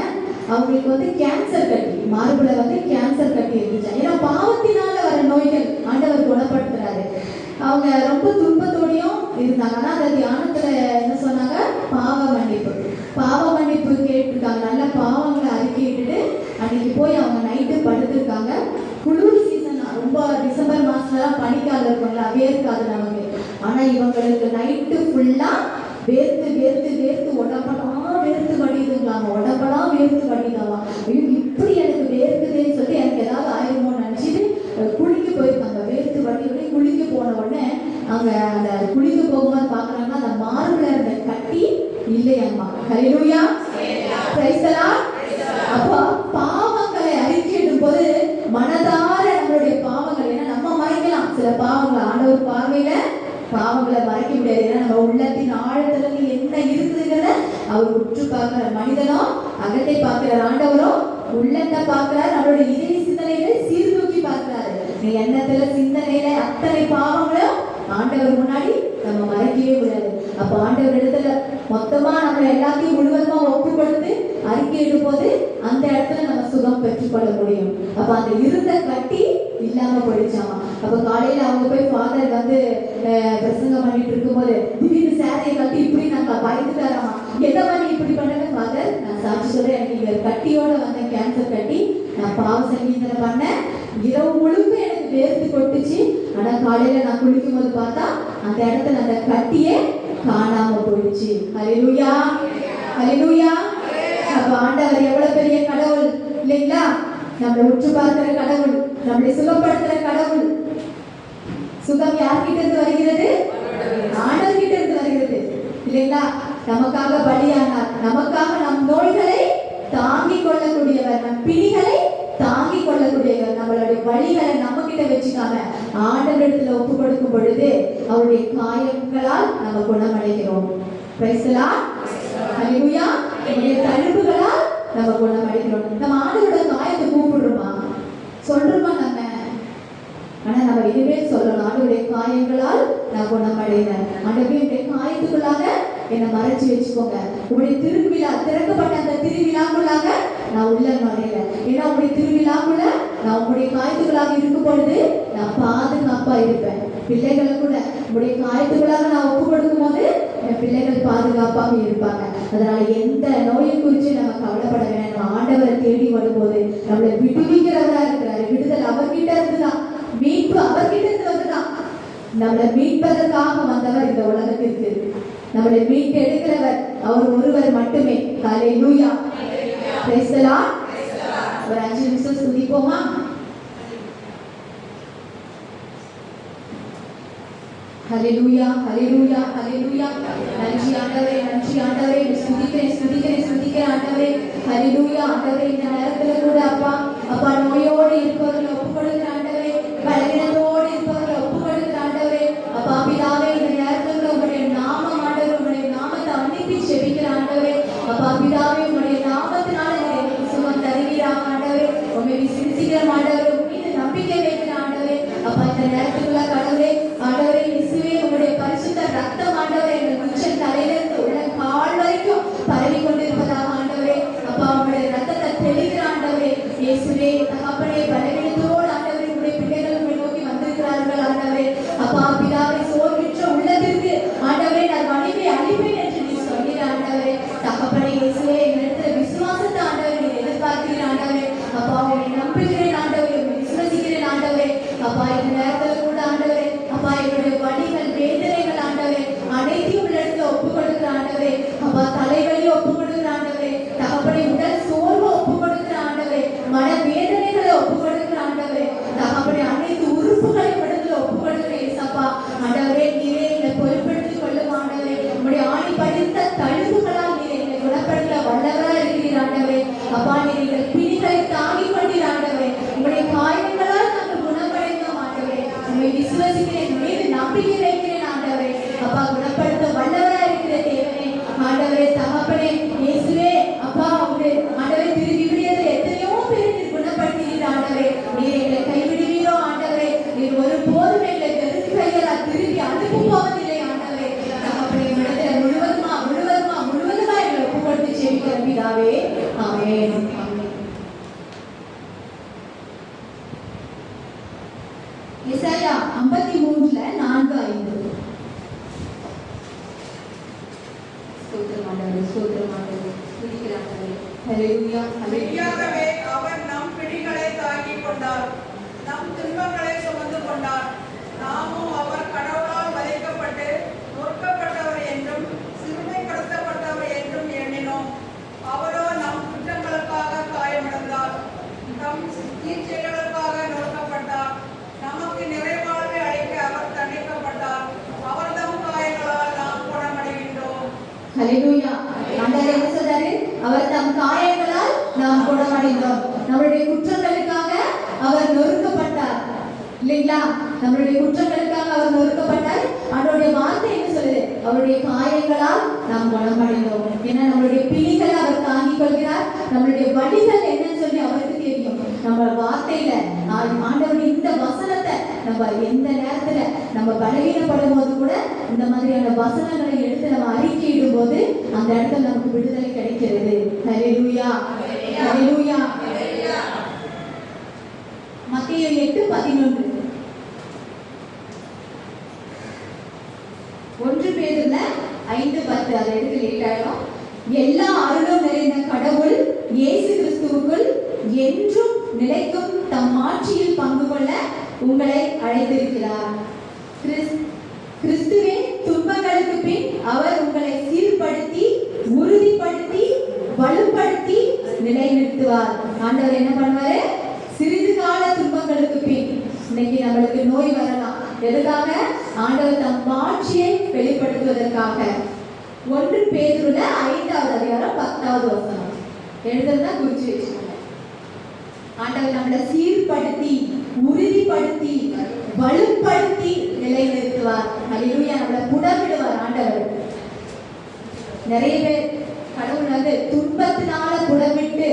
அவங்களுக்கு கேன்சர் கட்டி, மார்புல கேன்சர் கட்டி இருந்துச்சு. ஏன்னா பாவத்தினால வர நோய்கள் ஆண்டவர் குணப்படுத்துறாரு. அவங்க ரொம்ப துன்பத்தோடையும் இருந்தாங்க. ஆனா அந்த தியானத்துல என்ன சொன்னாங்க? பாவ மன்னிப்பு கேட்டிருக்காங்க. நல்ல பாவங்களை அறிக்கையிட்டு அன்னைக்கு போய் அவங்க நைட்டு படுத்திருக்காங்க. குளிர் சீசன், ரொம்ப டிசம்பர் மாசம்லாம் பனிக்கால இருப்பாங்களா, வேர்க்காது நமக்கு. ஆனா இவங்களுக்கு நைட்டு ஃபுல்லா வேர்த்து உடம்பெல்லாம் வேர்த்து வடிதுங்களாங்க. உடம்பெல்லாம் வேர்த்து வடிதாவா. ஐயோ இப்படி எனக்கு வேர்க்குதுன்னு சொல்லி எனக்கு ஏதாவது ஆயிருமோன்னு நினைச்சிட்டு குளிக்க போயிருக்காங்க. வேர்த்து வடி குளிக்க போன உடனே அங்க அந்த குளிக்க போகும்போது பாக்குறாங்க, அந்த மார்புல இருந்த கட்டி இல்லையம்மா. ஹல்லேலூயா. Praise the lord. அப்ப பாவங்களை அறிக்கையிடும் போது மனதார நம்மளுடைய பாவங்கள், ஏன்னா நம்ம மறைக்கலாம் சில பாவங்களை, ஆண்டவர் பார்வையில பாவங்களை மறைக்க முடியாது. ஏன்னா நம்ம உள்ளத்தின் ஆழத்துல என்ன இருக்குதுங்கிறத அவர் உற்று பார்க்கிறார். மனிதனும் அகத்தை பார்க்கிறார், ஆண்டவரும் உள்ளத்தை பார்க்கிறார். நம்மளுடைய இதய சிந்தனைகளை சீர்தூக்கி பார்க்கிறாரு. நீ எண்ணத்துல சிந்தனையில அத்தனை பாவங்களும் ஆண்டவர் முன்னாடி நம்ம மறைக்கவே முடியாது. அப்ப ஆண்டவர் இடத்துல மொத்தமா நம்ம எல்லாத்தையும் முழுவதுமா ஒப்பு கொடுத்து அறிக்கையிடும் போது அந்த இடத்துல நம்ம சுகம் பெற்றுக்கொள்ள முடியும். அப்ப அந்த இருந்த கட்டி இல்லாம போயிடுச்சாமா. அப்ப காலையில அவங்க போய் ஃபாதர் பிரசங்கம் பண்ணிட்டு இருக்கும்போது திடீர்னு சேரையை கட்டி இப்படி நாங்க பயந்துட்டாராமா. எதை பண்ணி இப்படி பண்ணல ஃபாதர்? நான் சாட்சி சொல்றேன், எனக்கு இங்க கட்டியோட வந்த கேன்சர் கட்டி, நான் பாவ சங்கீதனை பண்ணேன், இரவு முழுக்க எனக்கு வேர்த்து கொட்டுச்சு. ஆனா காலையில நான் குளிக்கும் போது பார்த்தா அந்த இடத்துல அந்த கட்டியே காணாம போயிடுச்சு. ஹல்லேலூயா. ஹல்லேலூயா. அப்ப ஆண்டவர் எவ்வளவு பெரிய கடவுள் இல்லைங்களா? நம்மளை உற்று பார்க்கிற கடவுள், நம்மளை சுகப்படுத்துற கடவுள். சுகம் யார்கிட்ட இருந்து வருகிறது? ஆண்டவர் கிட்ட இருந்து வருகிறது இல்லைங்களா? நமக்காக பலியானார், நமக்காக நம் நோய்களை தாங்கிக் கொள்ளக்கூடியவர், நம் பிணிகளை தாங்கிக் கொள்ளக்கூடியவர். நம்மளுடைய வழிகளை நம்ம கிட்ட வச்சுக்காம ஆண்டவரிடத்துல ஒப்பு கொடுக்கும் பொழுது அவருடைய காயங்களால் நம்ம குணமடைகிறோம். Price the lord. ஹல்லேலூயா. அவருடைய தழும்புகளால் நம்ம குணமடைகிறோம். நம்ம ஆண்டவரோட காயத்தை கூப்பிடுறோமா, சொல்றோமா நம்ம? ஆனா நம்ம இதுவே சொல்லணும், ஆண்டவருடைய காயங்களால் நான் குணமடைகிறேன். ஆண்டவருடைய காயத்துக்குள்ளாக என்னை மறைச்சு வச்சுக்கோங்க. உங்களுடைய திருவிழா திறக்கப்பட்ட அந்த திருவிழாக்குள்ளாக நான் உள்ள நுழைவேன். ஏன்னா உங்களுடைய திருவிழாக்குள்ள நான் உங்களுடைய காயத்துக்குள்ளாக இருக்கும் பொழுது நான் பாதுகாப்பா இருப்பேன். பிள்ளைகளை கூட உங்களுடைய காயத்துக்குள்ளாக நான் ஒப்பு கொடுக்கும் போது என் பிள்ளைகள் பாதுகாப்பாக இருப்பாங்க. அதனால எந்த நோயை குறித்து நம்ம கவலைப்பட வேண்டாம். நம்ம ஆண்டவரை தேடி வரும்போது நம்மளை விடுவிக்கிறவரா இருக்கிறாரு. விடுதல் அவர்கிட்ட இருந்துதான், மீட்பு அவர்கிட்ட இருந்து வந்துதான். நம்மளை மீட்பதற்காக வந்தவர் இந்த உலகத்திற்கு. நம்மளை மீட்டு எடுக்கிறவர் அவர் ஒருவர் மட்டுமே. ஹல்லேலூயா. Praise the lord. ஒரு 5 நிமிஷம் துதிப்போமா? ஹல்லேலூயா ஹல்லேலூயா ஹல்லேலூயா. நன்றி ஆண்டவரே, நன்றி ஆண்டவரே. ஸ்துதிக்கிறேன் ஆண்டவரே. ஹல்லேலூயா ஆண்டவரே. இந்த நேரத்துல கூட அப்பா நோயோடு இருப்பவர்களை ஒப்புக் கொடுக்கிற ஆண்டவரே, பலவீனத்தோடு இருப்பவர்களை ஒப்புக் கொடுக்கிற ஆண்டவரே. அப்பா பிதாவே, இந்த நேரத்துல உங்களுடைய நாமம் ஆண்டவரே, உங்களுடைய நாமத்தை அனுப்பி செபிக்கிற ஆண்டவரே. அப்பா பிதாவே, உங்களுடைய நாமத்தினால எங்களுக்கு சுகம் தருவீராக ஆண்டவரே. உண்மை விசுவாசிக்கிற ஆண்டவரே, மீது நம்பிக்கை வைக்கிற ஆண்டவரே. அப்பா இந்த நேரத்துக்குள்ள கடவுளே ஆண்டவரே, இயேசுவே உங்களுடைய பரிசுத்த ரத்தம் ஆண்டவரே எங்கள் உச்ச தலையிலிருந்து உள்ள கால் வரைக்கும் பரவி கொண்டிருப்பதாக ஆண்டவரே. அப்பா உங்களுடைய ரத்தத்தை தெளிக்கிற ஆண்டவரே இயேசுவே. தகப்பனே, பலவீனத்தோடு ஆண்டவரே உங்களுடைய பிள்ளைகள் உங்களை நோக்கி வந்திருக்கிறார்கள் ஆண்டவரே. அப்பா பிதாவை சோர்விற்ற உள்ளத்திற்கு ஆண்டவரே நான் மனைவி அழிப்பேன் என்று நீ சொல்கிற ஆண்டவரே. தகப்பனே இயேசுவே, எங்களிடத்துல விசுவாசத்தை ஆண்டவரே நீ எதிர்பார்க்கிற ஆண்டவரே. அப்பா உங்களை நம்புகிறேன் ஆண்டவரே, உங்களை விசுவாசிக்கிறேன் ஆண்டவரே. அப்பா இந்த நேரத்துல கூட ஆண்டவரே, அப்பா எங்களுடைய வலிகள் வேதனைகள் ஆண்டவரே அனைத்தையும் உள்ள இடத்துல ஒப்புக் கொடுக்கிற ஆண்டவரே. அப்பா தலைவலி ஒப்புக் கொடுக்கிற ஆண்டவரே. தகப்பனே, உடல் சோர்வு ஒப்புக் கொடுக்கிற ஆண்டவரே. மன வேதனைகளை ஒப்புக் கொடுக்கிற ஆண்டவரே. தகப்பனே, அனைத்து உறுப்புகளை இடத்துல ஒப்புக் கொடுக்கிற இயேசப்பா ஆண்டவரே. நீரே எங்களை பொறுப்பெடுத்துக் கொள்ளும் ஆண்டவரே. உங்களுடைய ஆணி படித்த தழும்புகளால் நீர் எங்களை குணப்படுத்த வல்லவராக இருக்கிறீர் ஆண்டவரே. அப்பா நீர் எங்கள் பிணிகளை தாங்கிக் கொண்டீர் ஆண்டவரே. உங்களுடைய காயங்களால் நாங்கள் குணமடைந்தோம் ஆண்டவரே. உண்மை விசுவாசிக்கிறேன், மீது நம்பிக்கை வைக்கிறேன் ஆண்டவரே. அப்பா குணப்படுத்த வல்லவராக இருக்கிற தேவனே ஆண்டவரே. தகப்பனே இயேசுவே, அப்பா உங்களுடைய ஆண்டவரே திருவி விடியதில் எத்தனையோ பேர் நீர் குணப்படுத்துகிறீர் ஆண்டவரே. நீர் எங்களை கைவிடுவீரோ ஆண்டவரே. நீர் ஒரு போதும் எங்களை வெறும் கைகளால் திருப்பி அனுப்ப போவதில்லை ஆண்டவரே. தகப்பனே, இடத்துல முழுவதுமா எங்களை ஒப்பு கொடுத்து செபிக்கிற பிதாவே. ஆமென். எசாயா 53:4-5. மெய்யாகவே அவர் நம் பிடிகளை தாங்கிக் கொண்டார், நம் துன்பங்களை சுமந்து கொண்டார். நாமும் அவர் கடவுளால் வதைக்கப்பட்டு நொறுக்கப்பட்டவர் என்றும் சிறுமைப்படுத்தப்பட்டவர் என்றும் எண்ணினோம். அவரோ நம் குற்றங்களுக்காக காயமடைந்தார், நம் தீச்செயல்களுக்காக நொறுக்கப்பட்டார். நமக்கு நிறைவாழ்வை அளிக்க அவர் தண்டிக்கப்பட்டார், அவர் தம் காயங்களால் நாம் குணமடைகின்றோம். ஹல்லேலூயா. ஆண்டவர் என்ன சொல்றாரு? அவர் தம் காயங்களால் நாம் குணமடைந்தோம். நம்மளுடைய குற்றங்களுக்காக அவர் நொறுக்கப்பட்டார் இல்லைங்களா? நம்மளுடைய குற்றங்களுக்காக அவர் நொறுக்கப்பட்டார். அவருடைய வார்த்தை என்ன சொல்லுது? அவருடைய காயங்களால் நாம் குணமடைந்தோம். ஏன்னா நம்மளுடைய பிணிகளை அவர் தாங்கிக் கொள்கிறார். நம்மளுடைய வலிகள் என்னன்னு சொல்லி அவருக்கு தெரியும். நம்ம வார்த்தையில ஆண்டவருடைய இந்த வசனத்தை நம்ம எந்த நேரத்துல நம்ம பலவீனப்படும் போது கூட இந்த மாதிரியான வசனங்களை எடுத்து நம்ம அறிக்கையிடும் போது அந்த இடத்துல நமக்கு விடுதலை கிடைக்கிறது. ஹல்லேலூயா ஹல்லேலூயா. மத்தேயு 8:11. 1 பேதுருல 5:10. அதை எடுத்து லேட் ஆயிடும். எல்லா அருளும் நிறைந்த கடவுள் இயேசு கிறிஸ்துவுக்குள் என்றும் நிலைக்கும் தம் ஆட்சியில் பங்கு கொள்ள உங்களை அழைத்திருக்கிறார். கிறிஸ்துவின் துன்பங்களுக்கு பின் அவர் உங்களை சீர்படுத்தி உறுதிப்படுத்தி வலுப்படுத்தி நிலைநிறுத்துவார். ஆண்டவர் என்ன பண்ணுவாரு? சிறிது கால துன்பங்களுக்கு பின், இன்னைக்கு நம்மளுக்கு நோய் வரலாம், எதுக்காக? ஆண்டவர் தம் ஆட்சியை வெளிப்படுத்துவதற்காக. 1 பேதுருல 5வது அதிகாரம் 10வது வசனம் எழுதுறதா குறிச்சு வச்சுக்கோங்க. ஆண்டவர் நம்மளை சீர்படுத்தி உறுதிப்படுத்தி வலுப்படுத்தி நிலைநிறுத்துவார். ஹல்லேலூயா. நம்மளை புடமிடுவார் ஆண்டவர். நிறைய பேர் கடவுள் வந்து துன்பத்தினால புடமிட்டு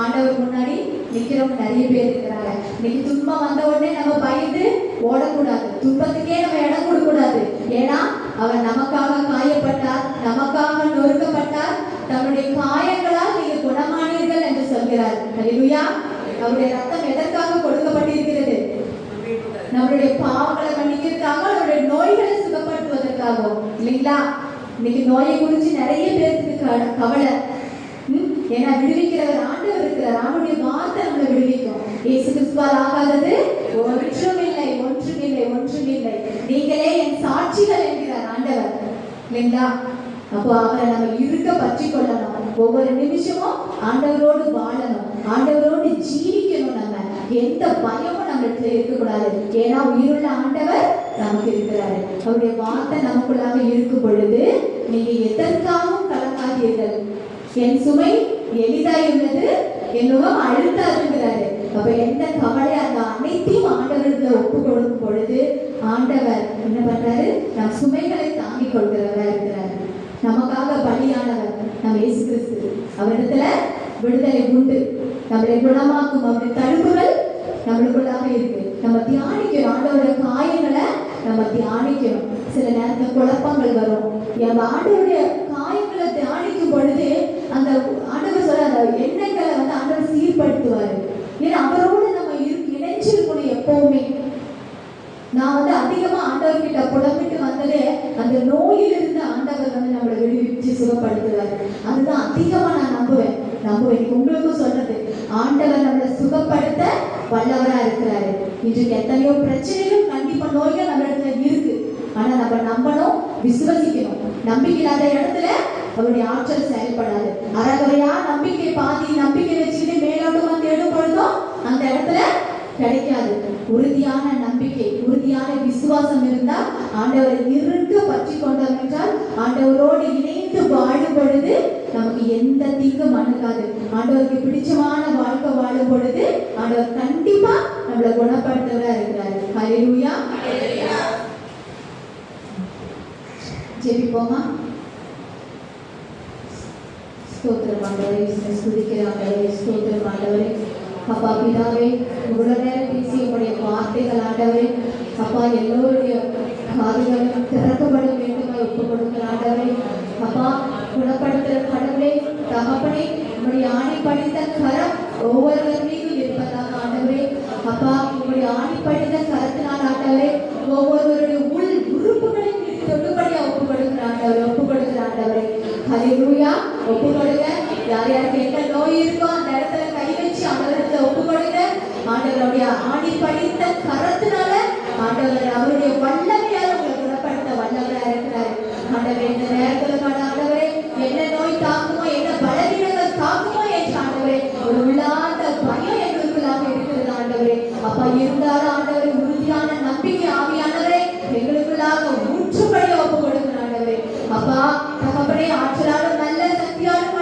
ஆண்டவர் முன்னாடி நிக்கிறவங்க நிறைய பேர் இருக்கிறாங்க. இன்னைக்கு துன்பம் வந்த உடனே நம்ம பயந்து ஓடக்கூடாது, துன்பத்துக்கே நம்ம இடம் கொடுக்கூடாது. ஏன்னா அவர் நமக்காக காயப்பட்டார், நமக்காக நொறுக்கப்பட்டார், தன்னுடைய காயங்களால் நீங்க குணமானீர்கள் என்று சொல்கிறார். ஹல்லேலூயா. அவருடைய ரத்தம் எதற்காக கொடுக்கப்பட்டிருக்கிறது? நம்மளுடைய பாவங்களை மன்னிக்கிறதுக்காக, நம்மளுடைய நோய்களை சுகப்படுத்துவதற்காகவும் இல்லைங்களா? இன்னைக்கு நோயை குறித்து நிறைய பேருக்கு கவலை. ஏன்னா விடுவிக்கிறவர் ஆண்டவர் இருக்கிறார். அவருடைய வார்த்தை நம்மளை விடுவிக்கும். இயேசு கிறிஸ்துவால் ஆகாதது ஒன்றுமில்லை. நீங்களே என் சாட்சிகள் என்கிறார் ஆண்டவர் இல்லைங்களா? அப்போ அவரை நம்ம இருக்க பற்றி கொள்ளணும். ஒவ்வொரு நிமிஷமும் ஆண்டவரோடு வாழணும். ஆண்டவரோடு ஜீவிக்கணும். நம்ம எந்த பயமும் நம்மளுக்கு இருக்கக்கூடாது. ஏன்னா உயிருள்ள ஆண்டவர் நமக்கு இருக்கிறாரு. அவருடைய வார்த்தை நமக்குள்ளாக இருக்கும் பொழுது நீங்க எதற்காகவும் கலங்காதீர்கள். என் சுமை எளிதாய் உள்ளது, என் முகம் அழுத்தா இருக்கிறாரு. அப்ப எந்த கவலையா அந்த அனைத்தையும் ஆண்டவர்களை ஒப்பு கொடுக்கும் பொழுது ஆண்டவர் என்ன பண்றாரு? நம் சுமைகளை தாங்கிக் கொள்கிறவரா இருக்கிறார். நமக்காக பலியானவர் நம்ம இயேசு கிறிஸ்து. அவரிடத்துல விடுதலை உண்டு. நம்மளை குணமாக்கும் அவருடைய தடுப்புகள் நம்மளுக்குள்ளாக இருக்கு. நம்ம தியானிக்கணும். ஆண்டவருடைய காயங்களை நம்ம தியானிக்கணும். சில நேரத்துல குழப்பங்கள் வரும். ஆண்டவருடைய காயங்களை தியானிக்கும் பொழுது அந்த ஆண்டவர் சொல்ற அந்த எண்ணங்களை ஆண்டவர் சீர்படுத்துவாரு. ஏன்னா அவரோடு நம்ம இணைஞ்சிருக்கணும் எப்பவுமே. நான் அதிகமா ஆண்டவர்கிட்ட புலம்பிட்டு வந்ததே அந்த நோயிலிருந்து ஆண்டவர் நம்மளை விடுவிச்சு சுகப்படுத்துவார். அதுதான் அதிகமா நான் நம்புவேன். உங்களுக்கும் சொல்றது, ஆண்டவர் நம்மளை சுகப்படுத்த வல்லவரா இருக்கிறாரு. இன்றைக்கு எத்தனையோ பிரச்சனைகள் கண்டிப்பா நோய்கள் நம்ம இடத்துல இருக்கு. ஆனா நம்ம நம்பணும், விசுவசிக்கணும். நம்பிக்கை இல்லாத இடத்துல அவருடைய ஆற்றல் செயல்படாது. அறகுறையா நம்பிக்கை, பாதி நம்பிக்கை வச்சுக்கிட்டு மேலோட்டமா தேடும் பொழுதும் அந்த இடத்துல கிடைக்காது. உறுதியான நம்பிக்கை, உறுதியான விசுவாசம் இருந்தா ஆண்டவரை இறுக பற்றி கொண்டோம் என்றால் ஆண்டவரோடு இணைந்து வாழும் பொழுது நமக்கு எந்த தீங்கும் அணுகாது. ஆண்டவருக்கு பிடிச்சமான வாழ்க்கை வாழும் பொழுது ஆண்டவர் கண்டிப்பா நம்மளை குணப்படுத்தவரா இருக்கிறாரு. ஹல்லேலூயா. ஜெபிப்போமா? ஸ்தோத்திரம் ஆண்டவரே, ஸ்துதிக்கிறேன் ஆண்டவரே, ஸ்தோத்திரம் ஆண்டவரே. அப்பா பிதாவே, இவ்வளவு நேரம் பேசி உங்களுடைய வார்த்தைகள் ஆண்டவரே அப்பா எல்லோருடைய காதுகளும் திறக்கப்பட வேண்டும் ஒப்பு கொடுக்கிற ஆண்டவரே. அப்பா குணப்படுத்துகிற கடவுளே, தகப்பனே, உங்களுடைய ஆணை படித்த கரம் ஒவ்வொருவர் மீதும் இருப்பதாக ஆண்டவரே. அப்பா உங்களுடைய ஆணை படித்த கரத்தினால் ஆண்டவரே ஒவ்வொருவருடைய உள் உறுப்புகளையும் தொடுபடியா ஒப்பு கொடுக்கிற ஆண்டவரே, ஒப்பு கொடுக்கிற ஆண்டவரே. ஹல்லேலூயா. ஒப்பு கொடுங்க. யார் யாருக்கு என்ன நோய் இருக்கோ அந்த இடத்துல கை வச்சு ஆண்டவரத்துல ஒப்பு கொடுங்க. ஆண்டவருடைய ஆணி படித்த கரத்தினால ஆண்டவர் அவருடைய வல்லமையால் உங்களை குணப்படுத்த வல்லவரா இருக்கிறாரு. ஆண்டவரே, இந்த நேரத்துல ஆண்டவரே என்ன நோய் தாக்குமோ, என்ன பலவீனங்கள் தாக்குமோ என்று ஆண்டவரே ஒரு உள்ளார்ந்த பயம் எங்களுக்குள்ளாக இருக்கிறது ஆண்டவரே. அப்பா இருந்தாலும் ஆண்டவரே உறுதியான நம்பிக்கை ஆவியானவரே எங்களுக்குள்ளாக ஊற்றுப்படியா ஒப்பு கொடுக்கிற ஆண்டவரே. அப்பா தகப்பனே, ஆற்றலாலும் நல்ல சக்தியாலும்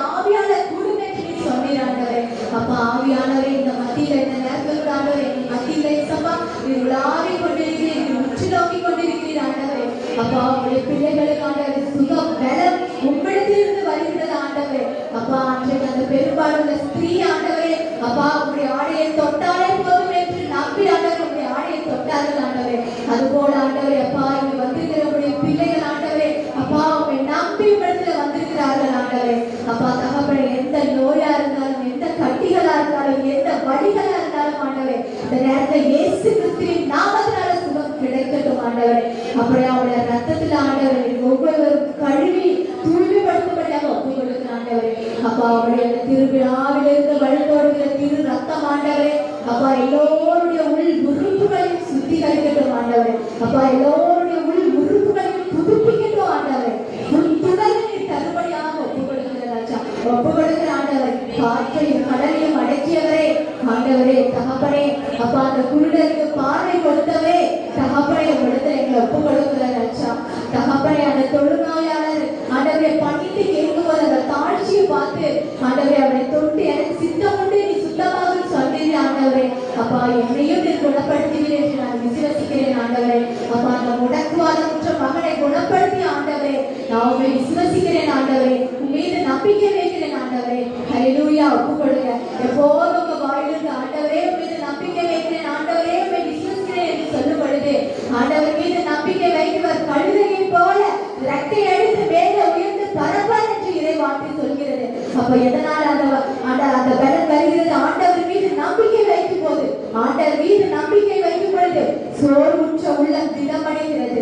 ஆவியான குடும்பத்தை சொன்னீர் ஆண்டவரே. அப்பா ஆவியானவரே இந்த மத்தியில இந்த நேரத்தில் ஆண்டவரே மத்தியில சபா உலாவி கொண்டிருக்கிறீர், உற்று நோக்கி கொண்டிருக்கிறீர் ஆண்டவரே. அப்பா உங்களுடைய பிள்ளைகளுக்கு ஆண்டவரே சுகம் பலம் உங்களிடத்திலிருந்து வருகிறது ஆண்டவரே. அப்பா அன்றைக்கு அந்த பெரும்பாலுள்ள ஸ்திரீ ஆண்டவரே அப்பா உங்களுடைய ஆடையை தொட்டாலே போதும் என்று நம்பி ஆண்டவர் உங்களுடைய ஆடையை தொட்டார்கள் ஆண்டவரே. அதுபோல ஆண்டவரே அப்பா இங்கு வந்திருக்கிற உங்களுடைய பிள்ளைகள் ஆண்டவரே அப்பா உங்களை நம்பி உங்களிடத்துல வந்திருக்கிறார்கள் ஆண்டவரே. அப்பா தகப்பனே, எந்த நோயா இருந்தாலும், எந்த கட்டிகளா இருந்தாலும், எந்த வழிகளா இருந்தாலும் ஆண்டவரே இந்த நேரத்தில் இயேசு கிறிஸ்துவின் நாமத்தினால சுகம் கிடைக்கட்டும் ஆண்டவரே. அப்படியே அவருடைய ரத்தத்தில் ஆண்டவரே ஒவ்வொருவரும் கழுவி தூய்மைப்படுத்தும்படியாக ஒப்பு கொடுக்கிற ஆண்டவரே. அப்பா அவருடைய திருவிழாவிலிருந்து வழித்தோடுகிற திரு ரத்தம் ஆண்டவரே அப்பா எல்லோருடைய உள் உறுப்புகளையும் சுத்திகரிக்கட்டும் ஆண்டவரே. அப்பா எல்லோருடைய உள் உறுப்புகளையும் புதுப்பிக்கட்டும் ஆண்டவரே. தருபடியாக ஒப்பு கொடுக்கிற ராஜா, ஒப்பு கொடுக்கிற ஆண்டவர் காற்றையும் கடலையும் அடக்கியவரே ஆண்டவரே. தகப்பனே அப்பா அந்த குருடருக்கு பார்வை கொடுத்தவரே தகப்பனே உங்களிடத்தில் எங்களை ஒப்பு கொடுக்கிற ராஜா. தகப்பனே அந்த தொழுநோயாளர் ஆண்டவரை பண்ணிட்டு கேட்கும்போது அந்த தாழ்ச்சியை பார்த்து ஆண்டவரை அவரை தொட்டு எனக்கு சித்தம் உண்டு நீ சுத்தமாக சொன்னீங்க ஆண்டவரே. அப்பா என்னையும் நீ குணப்படுத்துவீர் என்று நான் விசுவசிக்கிறேன் ஆண்டவரே. அப்பா அந்த முடக்குவாதமுற்ற மகனை குணப்படுத்தி ஆண்டவரே நான் உண்மை விசுவசிக்கிறேன் ஆண்டவரே. உன் மீது நம்பிக்கை வைக்கிறேன் ஆண்டவரே. ஹல்லேலூயா. ஒப்பு கொடுங்க. எப்போதும் உங்க வாயிலிருந்து ஆண்டவரே உன் மீது நம்பிக்கை வைக்கிறேன் ஆண்டவரே உண்மை விசுவசிக்கிறேன் என்று சொல்லும் பொழுது ஆண்டவர் மீது நம்பிக்கை வைக்கிறவர் கழுதையை போல ரெக்கை அடித்து மேலே உயர்ந்து பரப்பார் என்று இறை வார்த்தை சொல்கிறது. அப்ப எதனால் அந்த பலன் வருகிறது? ஆண்டவர் மீது நம்பிக்கை வைக்கும் போது, ஆண்டவர் மீது நம்பிக்கை வைக்கும் பொழுது சோர்வுற்ற உள்ளம் திடமடைகிறது.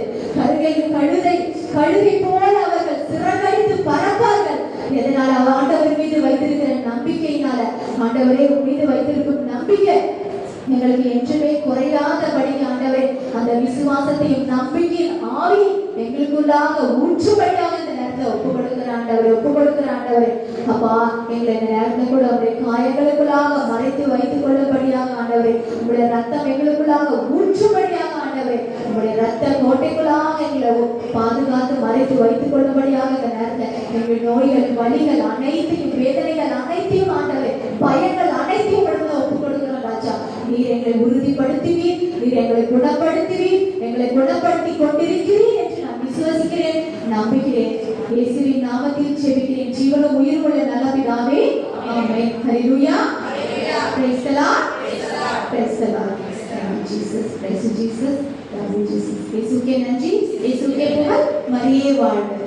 கழுதை போல அவர்கள் சிறகடித்து பரப்பார்கள். எதனால? ஆண்டவர் மீது வைத்திருக்கிற நம்பிக்கையினால. ஆண்டவரே உன் மீது வைத்திருக்கும் நம்பிக்கை எங்களுக்கு என்றுமே குறையாதபடி ஆண்டவரே அந்த விசுவாசத்தையும் நம்பிக்கையின் ஆவி எங்களுக்குள்ளாக ஊற்றுபடியாக இந்த நேரத்தில் கரத்துல ஒப்பு கொடுக்கிற ஆண்டவரே அப்பா எங்களை இந்த நேரத்துல கூட உங்களுடைய காயங்களுக்குள்ளாக மறைத்து வைத்துக் கொள்ளபடியாக ஆண்டவரே, உங்களுடைய ரத்தம் எங்களுக்குள்ளாக ஊற்றும்படியாக ஆண்டவரே, உங்களுடைய ரத்த கோட்டைக்குள்ளாக எங்களை பாதுகாத்து மறைத்து வைத்துக் கொள்ளும்படியாக இந்த நேரத்தில் எங்கள் நோய்கள், வலிகள் அனைத்தையும், வேதனைகள் அனைத்தையும் ஆண்டவரே, பயங்கள் அனைத்தையும் ஒப்புக் கொடுக்கிறோம் ராஜா. நீர் எங்களை உறுதிப்படுத்துவீர், நீர் எங்களை குணப்படுத்துவீர், எங்களை குணப்படுத்தி கொண்டிருக்கிறீர் என்று நான் விசுவாசிக்கிறேன், நம்புகிறேன். இயேசுவின் நாமத்தில் ஜெபிக்கிறேன் ஜீவனும் உயிர் உள்ள நல்ல பிதாவே, ஆமென். ஹல்லேலூயா. Praise the Lord. Praise the Lord. Thank you Jesus. Praise you Jesus. Love you Jesus. இயேசுவுக்கே நன்றி, இயேசுவுக்கே புகழ், மரியே வாழ்க.